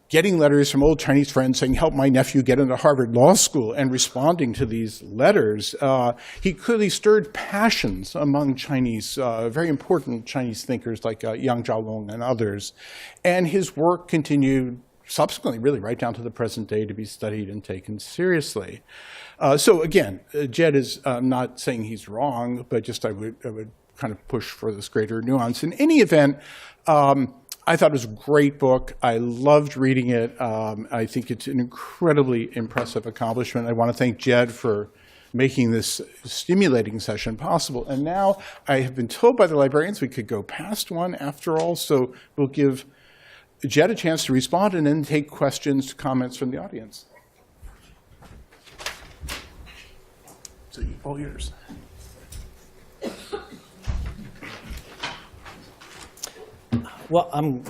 getting letters from old Chinese friends saying, help my nephew get into Harvard Law School, and responding to these letters. He clearly stirred passions among Chinese, very important Chinese thinkers like Yang Zhaolong and others. And his work continued subsequently, really right down to the present day, to be studied and taken seriously. So again, Jed is not saying he's wrong, but just I would kind of push for this greater nuance. In any event, I thought it was a great book. I loved reading it. I think it's an incredibly impressive accomplishment. I want to thank Jed for making this stimulating session possible. And now I have been told by the librarians we could go past one after all, so we'll give Jed a chance to respond and then take questions, comments from the audience. So all yours. Well, I'm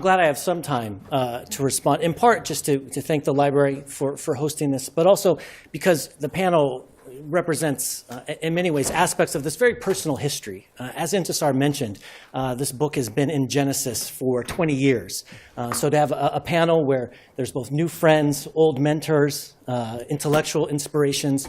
glad I have some time to respond, in part just to thank the library for hosting this, but also because the panel represents, in many ways, aspects of this very personal history. As Intisar mentioned, this book has been in Genesis for 20 years. So to have a panel where there's both new friends, old mentors, intellectual inspirations,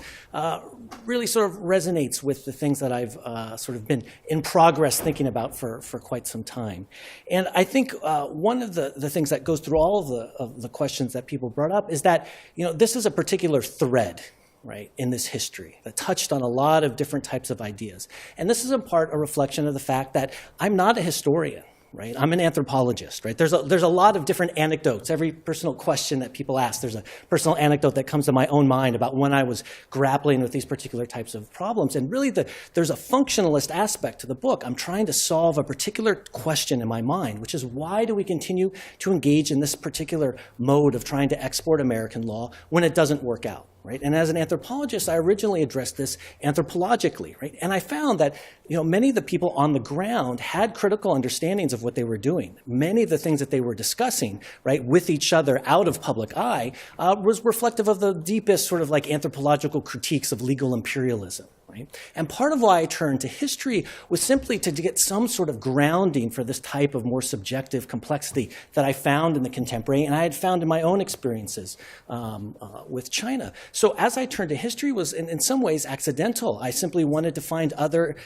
really sort of resonates with the things that I've sort of been in progress thinking about for quite some time. And I think one of the things that goes through all of the questions that people brought up is that, this is a particular thread, right, in this history that touched on a lot of different types of ideas. And this is in part a reflection of the fact that I'm not a historian, right? I'm an anthropologist, right? There's a lot of different anecdotes. Every personal question that people ask, there's a personal anecdote that comes to my own mind about when I was grappling with these particular types of problems. And really, there's a functionalist aspect to the book. I'm trying to solve a particular question in my mind, which is why do we continue to engage in this particular mode of trying to export American law when it doesn't work out? Right? And as an anthropologist, I originally addressed this anthropologically, right? And I found that many of the people on the ground had critical understandings of what they were doing. Many of the things that they were discussing, right, with each other out of public eye was reflective of the deepest sort of like anthropological critiques of legal imperialism. Right? And part of why I turned to history was simply to get some sort of grounding for this type of more subjective complexity that I found in the contemporary and I had found in my own experiences with China. So as I turned to history was in some ways accidental. I simply wanted to find other,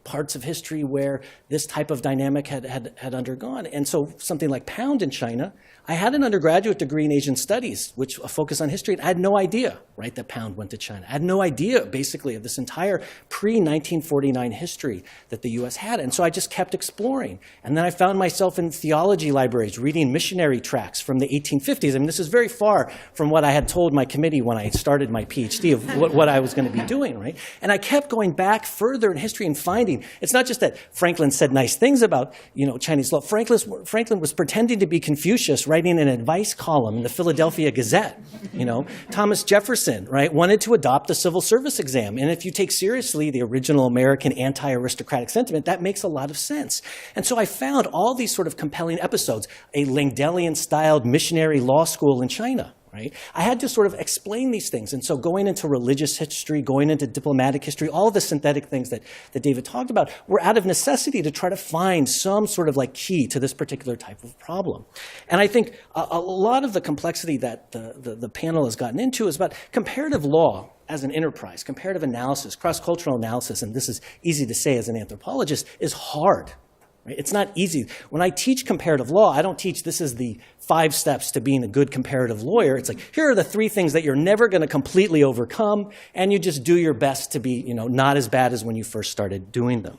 parts of history where this type of dynamic had undergone. And so something like Pound in China, I had an undergraduate degree in Asian studies, which focused on history, and I had no idea, right, that Pound went to China. I had no idea, basically, of this entire pre-1949 history that the U.S. had. And so I just kept exploring. And then I found myself in theology libraries reading missionary tracts from the 1850s. I mean, this is very far from what I had told my committee when I started my PhD of what I was going to be doing, right? And I kept going back further in history and finding, it's not just that Franklin said nice things about, Chinese law. Franklin was pretending to be Confucius, writing an advice column in the Philadelphia Gazette. Thomas Jefferson, right, wanted to adopt a civil service exam. And if you take seriously the original American anti-aristocratic sentiment, that makes a lot of sense. And so I found all these sort of compelling episodes, a Langdellian-styled missionary law school in China. Right? I had to sort of explain these things. And so going into religious history, going into diplomatic history, all the synthetic things that David talked about were out of necessity to try to find some sort of like key to this particular type of problem. And I think a lot of the complexity that the panel has gotten into is about comparative law as an enterprise, comparative analysis, cross-cultural analysis, and this is easy to say as an anthropologist, is hard. Right? It's not easy. When I teach comparative law, I don't teach this is the 5 steps to being a good comparative lawyer. It's like, here are the 3 things that you're never going to completely overcome, and you just do your best to be not as bad as when you first started doing them.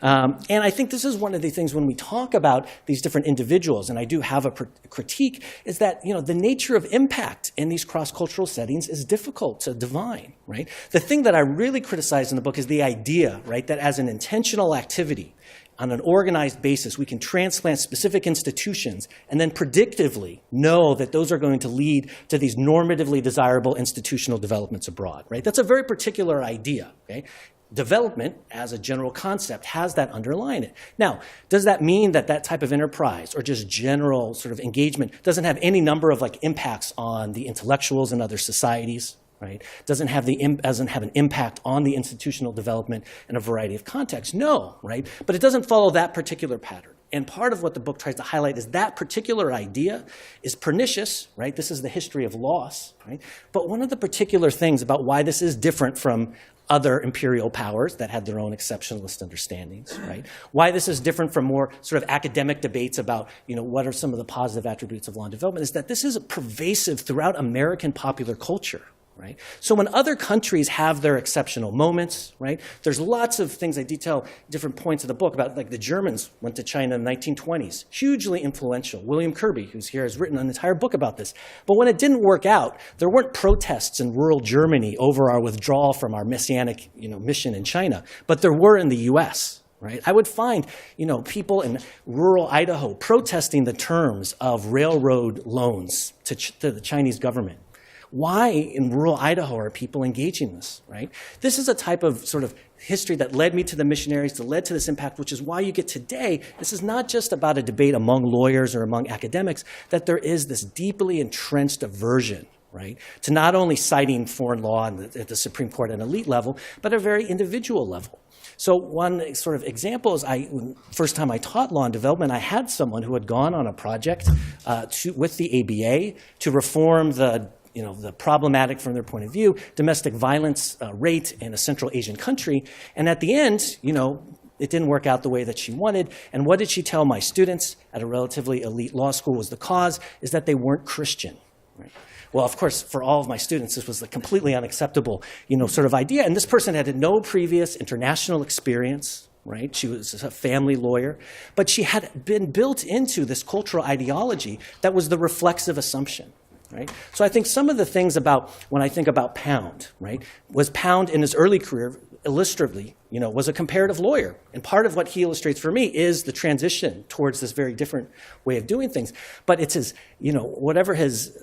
And I think this is one of the things when we talk about these different individuals, and I do have a critique, is that the nature of impact in these cross-cultural settings is difficult to divine. Right? The thing that I really criticize in the book is the idea, right, that as an intentional activity, on an organized basis, we can transplant specific institutions and then predictively know that those are going to lead to these normatively desirable institutional developments abroad, right? That's a very particular idea, okay? Development, as a general concept, has that underlying it. Now, does that mean that that type of enterprise or just general sort of engagement doesn't have any number of impacts on the intellectuals and other societies? Right? Doesn't have an impact on the institutional development in a variety of contexts. No, right? But it doesn't follow that particular pattern. And part of what the book tries to highlight is that particular idea is pernicious, right? This is the history of loss, right? But one of the particular things about why this is different from other imperial powers that had their own exceptionalist understandings, right? Why this is different from more sort of academic debates about, what are some of the positive attributes of law and development is that this is pervasive throughout American popular culture. Right? So when other countries have their exceptional moments, right, there's lots of things I detail different points of the book about, like the Germans went to China in the 1920s, hugely influential. William Kirby, who's here, has written an entire book about this. But when it didn't work out, there weren't protests in rural Germany over our withdrawal from our messianic mission in China, but there were in the U.S. Right? I would find, people in rural Idaho protesting the terms of railroad loans to the Chinese government. Why in rural Idaho are people engaging this, right? This is a type of sort of history that led me to the missionaries, that led to this impact, which is why you get today, this is not just about a debate among lawyers or among academics, that there is this deeply entrenched aversion, right, to not only citing foreign law at the Supreme Court at an elite level, but at a very individual level. So one sort of example is first time I taught law and development, I had someone who had gone on a project with the ABA to reform the problematic, from their point of view, domestic violence rate in a Central Asian country. And at the end, it didn't work out the way that she wanted. And what did she tell my students at a relatively elite law school was the cause, is that they weren't Christian. Right? Well, of course, for all of my students, this was a completely unacceptable, sort of idea. And this person had no previous international experience. Right? She was a family lawyer. But she had been built into this cultural ideology that was the reflexive assumption. Right? So I think some of the things about, when I think about Pound, right, was Pound in his early career, illustratively, was a comparative lawyer. And part of what he illustrates for me is the transition towards this very different way of doing things. But it's his, whatever his,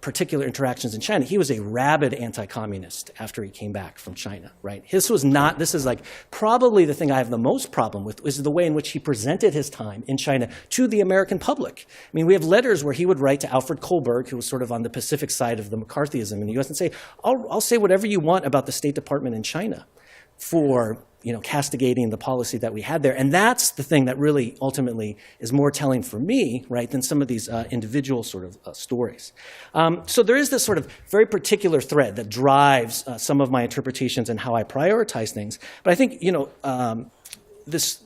particular interactions in China. He was a rabid anti-communist after he came back from China, right? This is like probably the thing I have the most problem with is the way in which he presented his time in China to the American public. I mean, we have letters where he would write to Alfred Kohlberg, who was sort of on the Pacific side of the McCarthyism in the U.S., and say, I'll say whatever you want about the State Department in China for castigating the policy that we had there. And that's the thing that really ultimately is more telling for me, right, than some of these individual sort of stories. So there is this sort of very particular thread that drives some of my interpretations and how I prioritize things. But I think, this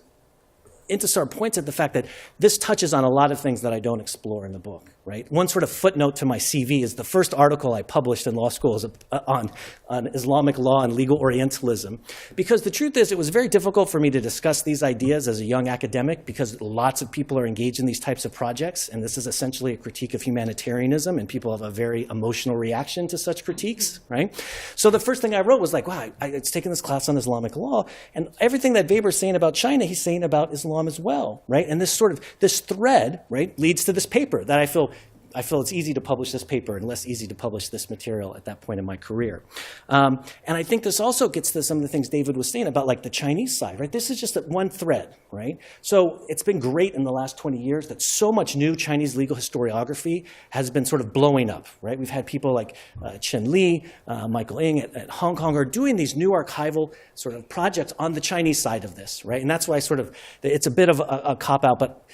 Intisar points at the fact that this touches on a lot of things that I don't explore in the book, right? One sort of footnote to my CV is the first article I published in law school is on Islamic law and legal Orientalism. Because the truth is, it was very difficult for me to discuss these ideas as a young academic because lots of people are engaged in these types of projects, and this is essentially a critique of humanitarianism, and people have a very emotional reaction to such critiques, right? So the first thing I wrote was like, wow, I was taking this class on Islamic law, and everything that Weber's saying about China, he's saying about Islam as well, right? And this thread, right, leads to this paper that I feel it's easy to publish this paper and less easy to publish this material at that point in my career. And I think this also gets to some of the things David was saying about like the Chinese side, right? This is just one thread, right? So it's been great in the last 20 years that so much new Chinese legal historiography has been sort of blowing up, right? We've had people like Chen Li, Michael Ng at Hong Kong are doing these new archival sort of projects on the Chinese side of this, right? And that's why it's a bit of a cop-out, but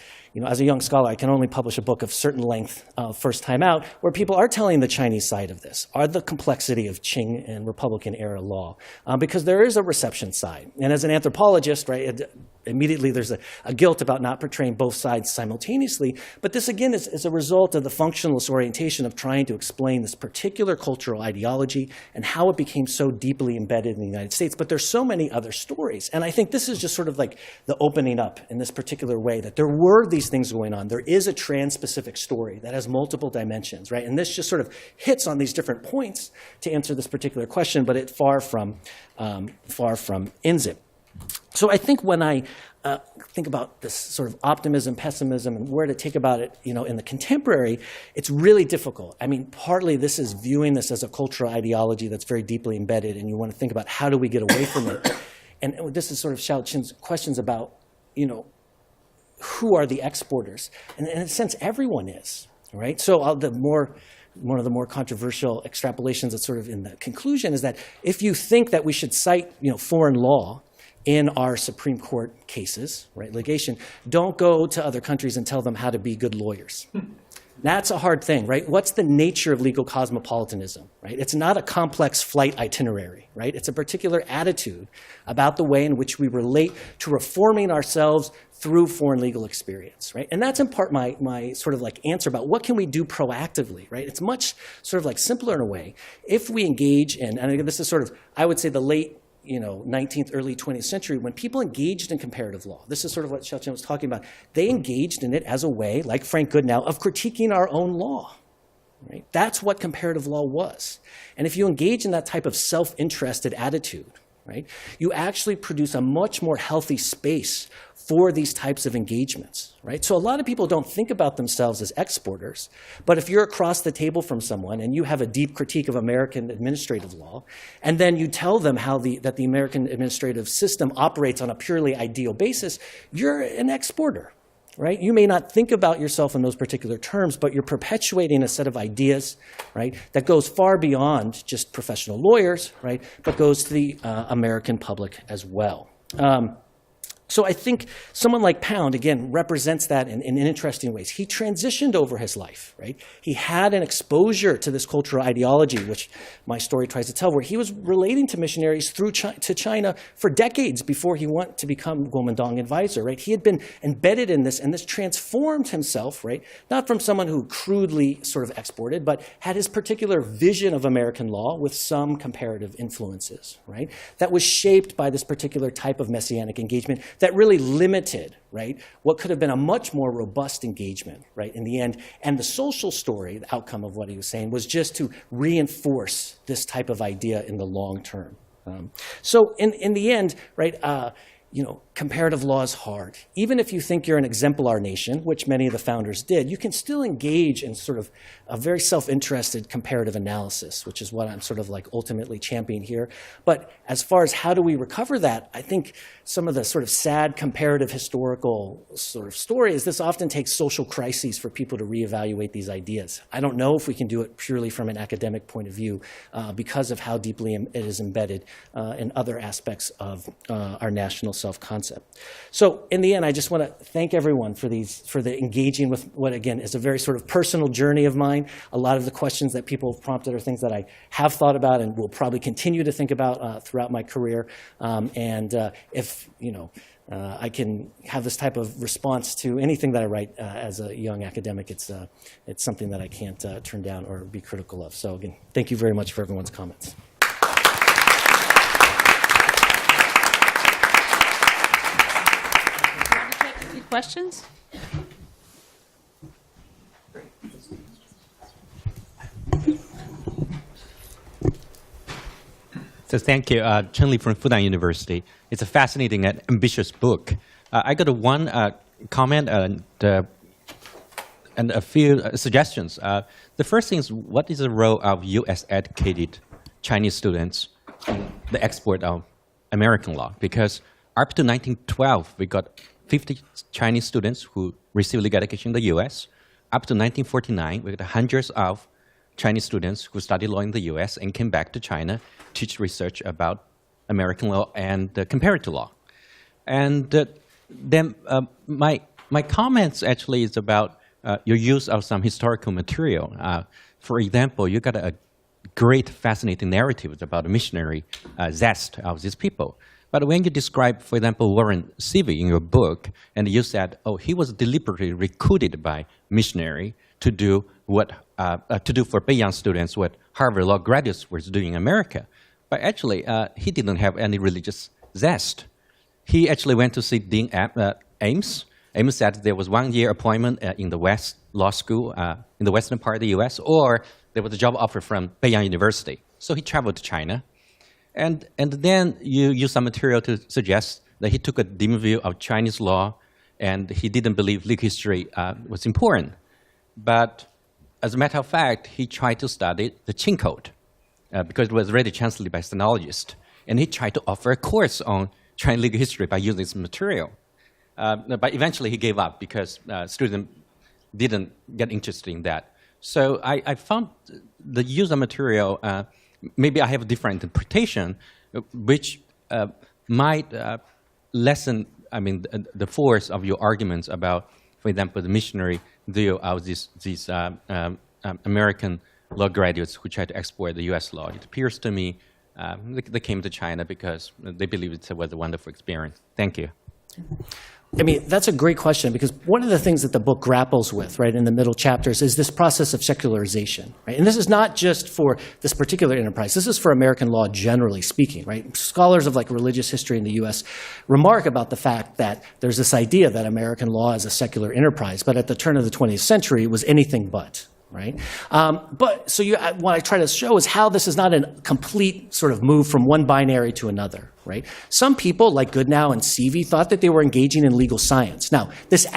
as a young scholar, I can only publish a book of certain length first time out, where people are telling the Chinese side of this, are the complexity of Qing and Republican-era law, because there is a reception side. And as an anthropologist, right, immediately there's a guilt about not portraying both sides simultaneously. But this, again, is a result of the functionalist orientation of trying to explain this particular cultural ideology and how it became so deeply embedded in the United States. But there's so many other stories. And I think this is just sort of like the opening up in this particular way, that there were these things going on. There is a trans-Pacific story that has multiple dimensions, right? And this just sort of hits on these different points to answer this particular question, but it far from ends it. So I think when I think about this sort of optimism, pessimism, and where to take about it, in the contemporary, it's really difficult. I mean, partly this is viewing this as a cultural ideology that's very deeply embedded, and you want to think about how do we get away from it. And this is sort of Xiaoqin's questions about, who are the exporters? And in a sense, everyone is, right? So one of the more controversial extrapolations that's sort of in the conclusion is that if you think that we should cite, foreign law in our Supreme Court cases, right, litigation, don't go to other countries and tell them how to be good lawyers. That's a hard thing, right? What's the nature of legal cosmopolitanism, right? It's not a complex flight itinerary, right? It's a particular attitude about the way in which we relate to reforming ourselves through foreign legal experience, right? And that's in part my sort of like answer about what can we do proactively, right? It's much sort of like simpler in a way. If we engage in, and this is sort of, I would say the late 19th, early 20th century, when people engaged in comparative law, this is sort of what Xiaoqin was talking about, they engaged in it as a way, like Frank Goodenow, of critiquing our own law. Right? That's what comparative law was. And if you engage in that type of self-interested attitude, right, you actually produce a much more healthy space for these types of engagements, right? So a lot of people don't think about themselves as exporters, but if you're across the table from someone and you have a deep critique of American administrative law, and then you tell them that the American administrative system operates on a purely ideal basis, you're an exporter, right? You may not think about yourself in those particular terms, but you're perpetuating a set of ideas, right, that goes far beyond just professional lawyers, right, but goes to the American public as well. So I think someone like Pound, again, represents that in interesting ways. He transitioned over his life, right? He had an exposure to this cultural ideology, which my story tries to tell, where he was relating to missionaries to China for decades before he went to become Kuomintang advisor, right? He had been embedded in this, and this transformed himself, right? Not from someone who crudely sort of exported, but had his particular vision of American law with some comparative influences, right? That was shaped by this particular type of messianic engagement that really limited, right, what could have been a much more robust engagement, right, in the end. And the social story, the outcome of what he was saying, was just to reinforce this type of idea in the long term. So in the end, right, comparative law is hard. Even if you think you're an exemplar nation, which many of the founders did, you can still engage in sort of a very self-interested comparative analysis, which is what I'm sort of like ultimately championing here. But as far as how do we recover that, I think some of the sort of sad comparative historical sort of story is this often takes social crises for people to reevaluate these ideas. I don't know if we can do it purely from an academic point of view because of how deeply it is embedded in other aspects of our national self-concept. So in the end, I just want to thank everyone for the engaging with what, again, is a very sort of personal journey of mine. A lot of the questions that people have prompted are things that I have thought about and will probably continue to think about throughout my career. If I can have this type of response to anything that I write as a young academic, it's something that I can't turn down or be critical of. So again, thank you very much for everyone's comments. Questions? So thank you, Chen Li from Fudan University. It's a fascinating and ambitious book. I got one comment and a few suggestions. The first thing is, what is the role of U.S.-educated Chinese students in the export of American law? Because up to 1912, we got 50 Chinese students who received legal education in the U.S. Up to 1949, we got hundreds of Chinese students who studied law in the U.S. and came back to China, teach research about American law and comparative law. And then my comments actually is about your use of some historical material. For example, you got a great, fascinating narrative about the missionary zest of these people. But when you describe, for example, Warren Seavey in your book, and you said, oh, he was deliberately recruited by missionary to do for Beiyang students what Harvard law graduates were doing in America. But actually, he didn't have any religious zest. He actually went to see Dean Ames. Ames said there was 1 year appointment in the West Law School in the western part of the U.S., or there was a job offer from Beiyang University. So he traveled to China. And then you use some material to suggest that he took a dim view of Chinese law, and he didn't believe legal history was important. But as a matter of fact, he tried to study the Qing Code because it was already translated by sinologists. And he tried to offer a course on Chinese legal history by using this material. But eventually he gave up because students didn't get interested in that. So I found the use of material, maybe I have a different interpretation, which might lessen, the force of your arguments about, for example, the missionary view of these American law graduates who try to export the U.S. law. It appears to me they came to China because they believed it was a wonderful experience. Thank you. That's a great question, because one of the things that the book grapples with, right, in the middle chapters is this process of secularization, right? And this is not just for this particular enterprise. This is for American law generally speaking, right? Scholars of religious history in the U.S. remark about the fact that there's this idea that American law is a secular enterprise, but at the turn of the 20th century, it was anything but. Right? What I try to show is how this is not a complete sort of move from one binary to another. Right? Some people, like Goodnow and Seavey, thought that they were engaging in legal science. Now, this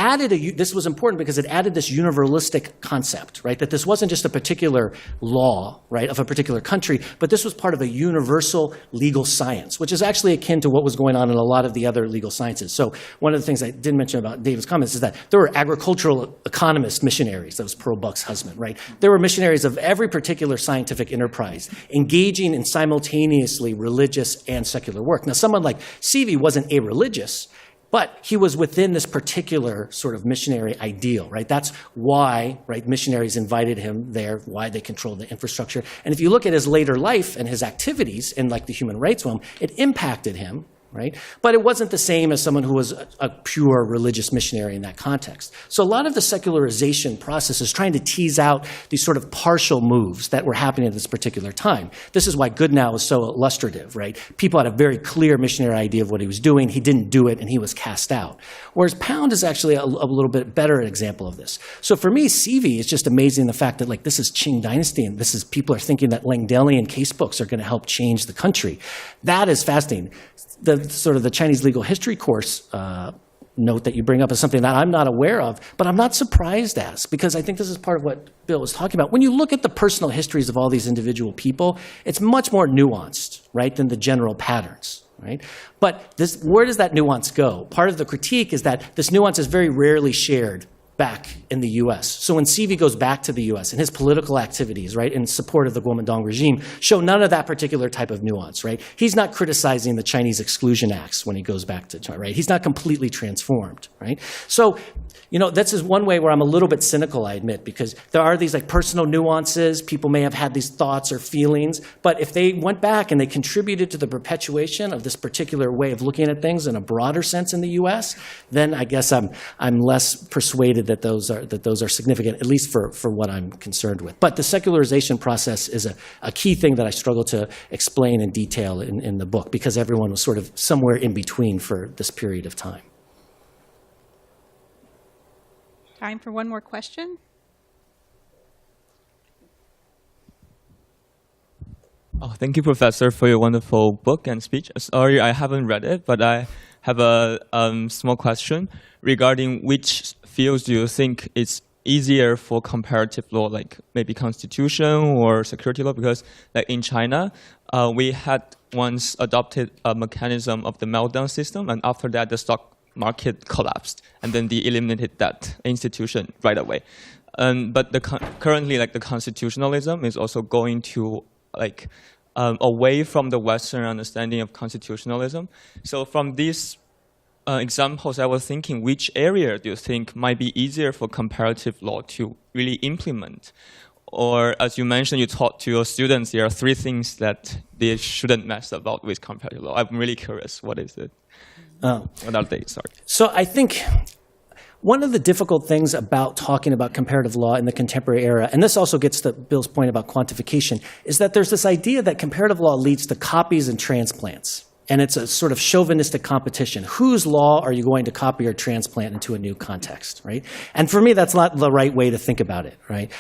was important because it added this universalistic concept, right? That this wasn't just a particular law, right, of a particular country, but this was part of a universal legal science, which is actually akin to what was going on in a lot of the other legal sciences. So one of the things I didn't mention about David's comments is that there were agricultural economist missionaries. That was Pearl Buck's husband, right? There were missionaries of every particular scientific enterprise engaging in simultaneously religious and secular work. Now, someone like Seavey wasn't a-religious, but he was within this particular sort of missionary ideal, right? That's why, right, missionaries invited him there, why they controlled the infrastructure. And if you look at his later life and his activities in the human rights realm, it impacted him, right? But it wasn't the same as someone who was a pure religious missionary in that context. So a lot of the secularization process is trying to tease out these sort of partial moves that were happening at this particular time. This is why Goodnow is so illustrative, right? People had a very clear missionary idea of what he was doing. He didn't do it, and he was cast out. Whereas Pound is actually a little bit better example of this. So for me, Seavey is just amazing, the fact that this is Qing Dynasty, and people are thinking that Langdellian casebooks are going to help change the country. That is fascinating. The the Chinese legal history course note that you bring up is something that I'm not aware of, but I'm not surprised as, because I think this is part of what Bill was talking about. When you look at the personal histories of all these individual people, it's much more nuanced, right, than the general patterns, right? But where does that nuance go? Part of the critique is that this nuance is very rarely shared back in the U.S. So when CV goes back to the U.S. and his political activities, right, in support of the Kuomintang regime, show none of that particular type of nuance, right? He's not criticizing the Chinese exclusion acts when he goes back to China, right? He's not completely transformed, right? So, this is one way where I'm a little bit cynical, I admit, because there are these like personal nuances. People may have had these thoughts or feelings, but if they went back and they contributed to the perpetuation of this particular way of looking at things in a broader sense in the U.S., then I guess I'm less persuaded that those are significant, at least for what I'm concerned with. But the secularization process is a key thing that I struggle to explain in detail in the book, because everyone was sort of somewhere in between for this period of time. Time for one more question. Oh, thank you, Professor, for your wonderful book and speech. Sorry, I haven't read it, but I have a small question regarding which fields do you think it's easier for comparative law, like maybe constitution or security law? Because like in China, we had once adopted a mechanism of the meltdown system, and after that, the stock market collapsed, and then they eliminated that institution right away. But currently, like the constitutionalism is also going to away from the Western understanding of constitutionalism. So from these examples, I was thinking, which area do you think might be easier for comparative law to really implement? Or as you mentioned, you taught to your students, there are 3 things that they shouldn't mess about with comparative law. I'm really curious, what is it? What are they? Sorry. So I think one of the difficult things about talking about comparative law in the contemporary era, and this also gets to Bill's point about quantification, is that there's this idea that comparative law leads to copies and transplants. And it's a sort of chauvinistic competition. Whose law are you going to copy or transplant into a new context, right? And for me, that's not the right way to think about it, right?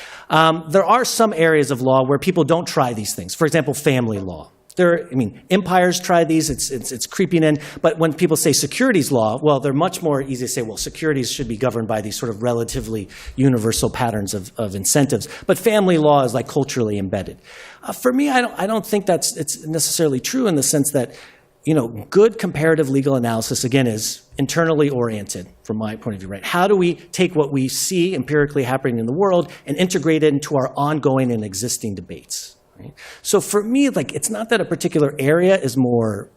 There are some areas of law where people don't try these things. For example, family law. Empires try these, it's creeping in, but when people say securities law, well, they're much more easy to say, well, securities should be governed by these sort of relatively universal patterns of incentives, but family law is like culturally embedded. For me, I don't think it's necessarily true in the sense that, good comparative legal analysis, again, is internally oriented from my point of view, right? How do we take what we see empirically happening in the world and integrate it into our ongoing and existing debates? Right? So for me, it's not that a particular area is more,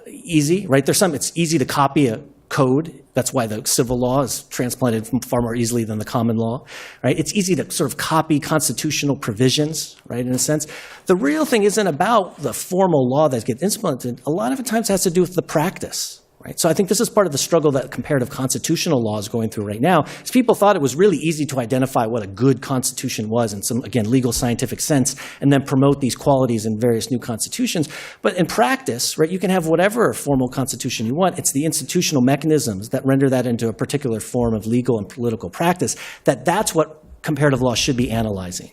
easy, right? It's easy to copy a code. That's why the civil law is transplanted far more easily than the common law, right? It's easy to sort of copy constitutional provisions, right, in a sense. The real thing isn't about the formal law that gets implemented. A lot of it times has to do with the practice. Right? So I think this is part of the struggle that comparative constitutional law is going through right now, is people thought it was really easy to identify what a good constitution was in some, again, legal scientific sense, and then promote these qualities in various new constitutions. But in practice, right, you can have whatever formal constitution you want. It's the institutional mechanisms that render that into a particular form of legal and political practice that's what comparative law should be analyzing.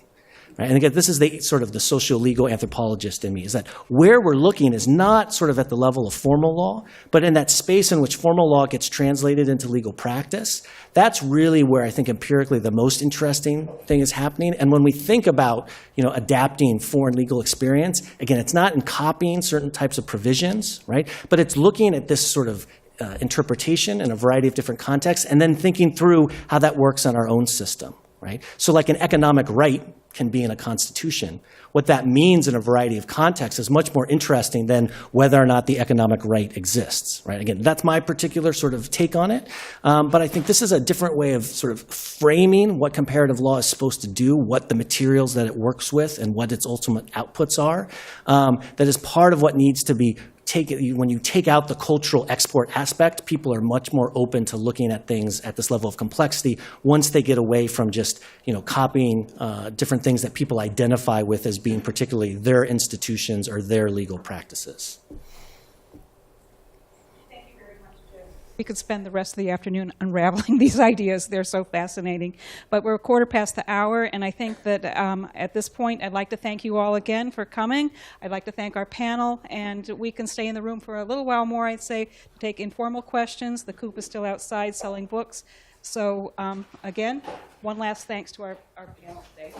Right? And again, this is the sort of the socio-legal anthropologist in me, is that where we're looking is not sort of at the level of formal law, but in that space in which formal law gets translated into legal practice. That's really where I think empirically the most interesting thing is happening. And when we think about, adapting foreign legal experience, again, it's not in copying certain types of provisions, right? But it's looking at this sort of interpretation in a variety of different contexts, and then thinking through how that works on our own system, right? So like an economic right can be in a constitution. What that means in a variety of contexts is much more interesting than whether or not the economic right exists, right? Again, that's my particular sort of take on it. But I think this is a different way of sort of framing what comparative law is supposed to do, what the materials that it works with, and what its ultimate outputs are. That is part of what needs to be when you take out the cultural export aspect, people are much more open to looking at things at this level of complexity once they get away from just, copying different things that people identify with as being particularly their institutions or their legal practices. Thank you very much, Jim. We could spend the rest of the afternoon unraveling these ideas. They're so fascinating. But we're a quarter past the hour, and I think that at this point, I'd like to thank you all again for coming. I'd like to thank our panel, and we can stay in the room for a little while more, I'd say, to take informal questions. The coop is still outside selling books. So again, one last thanks to our panel today.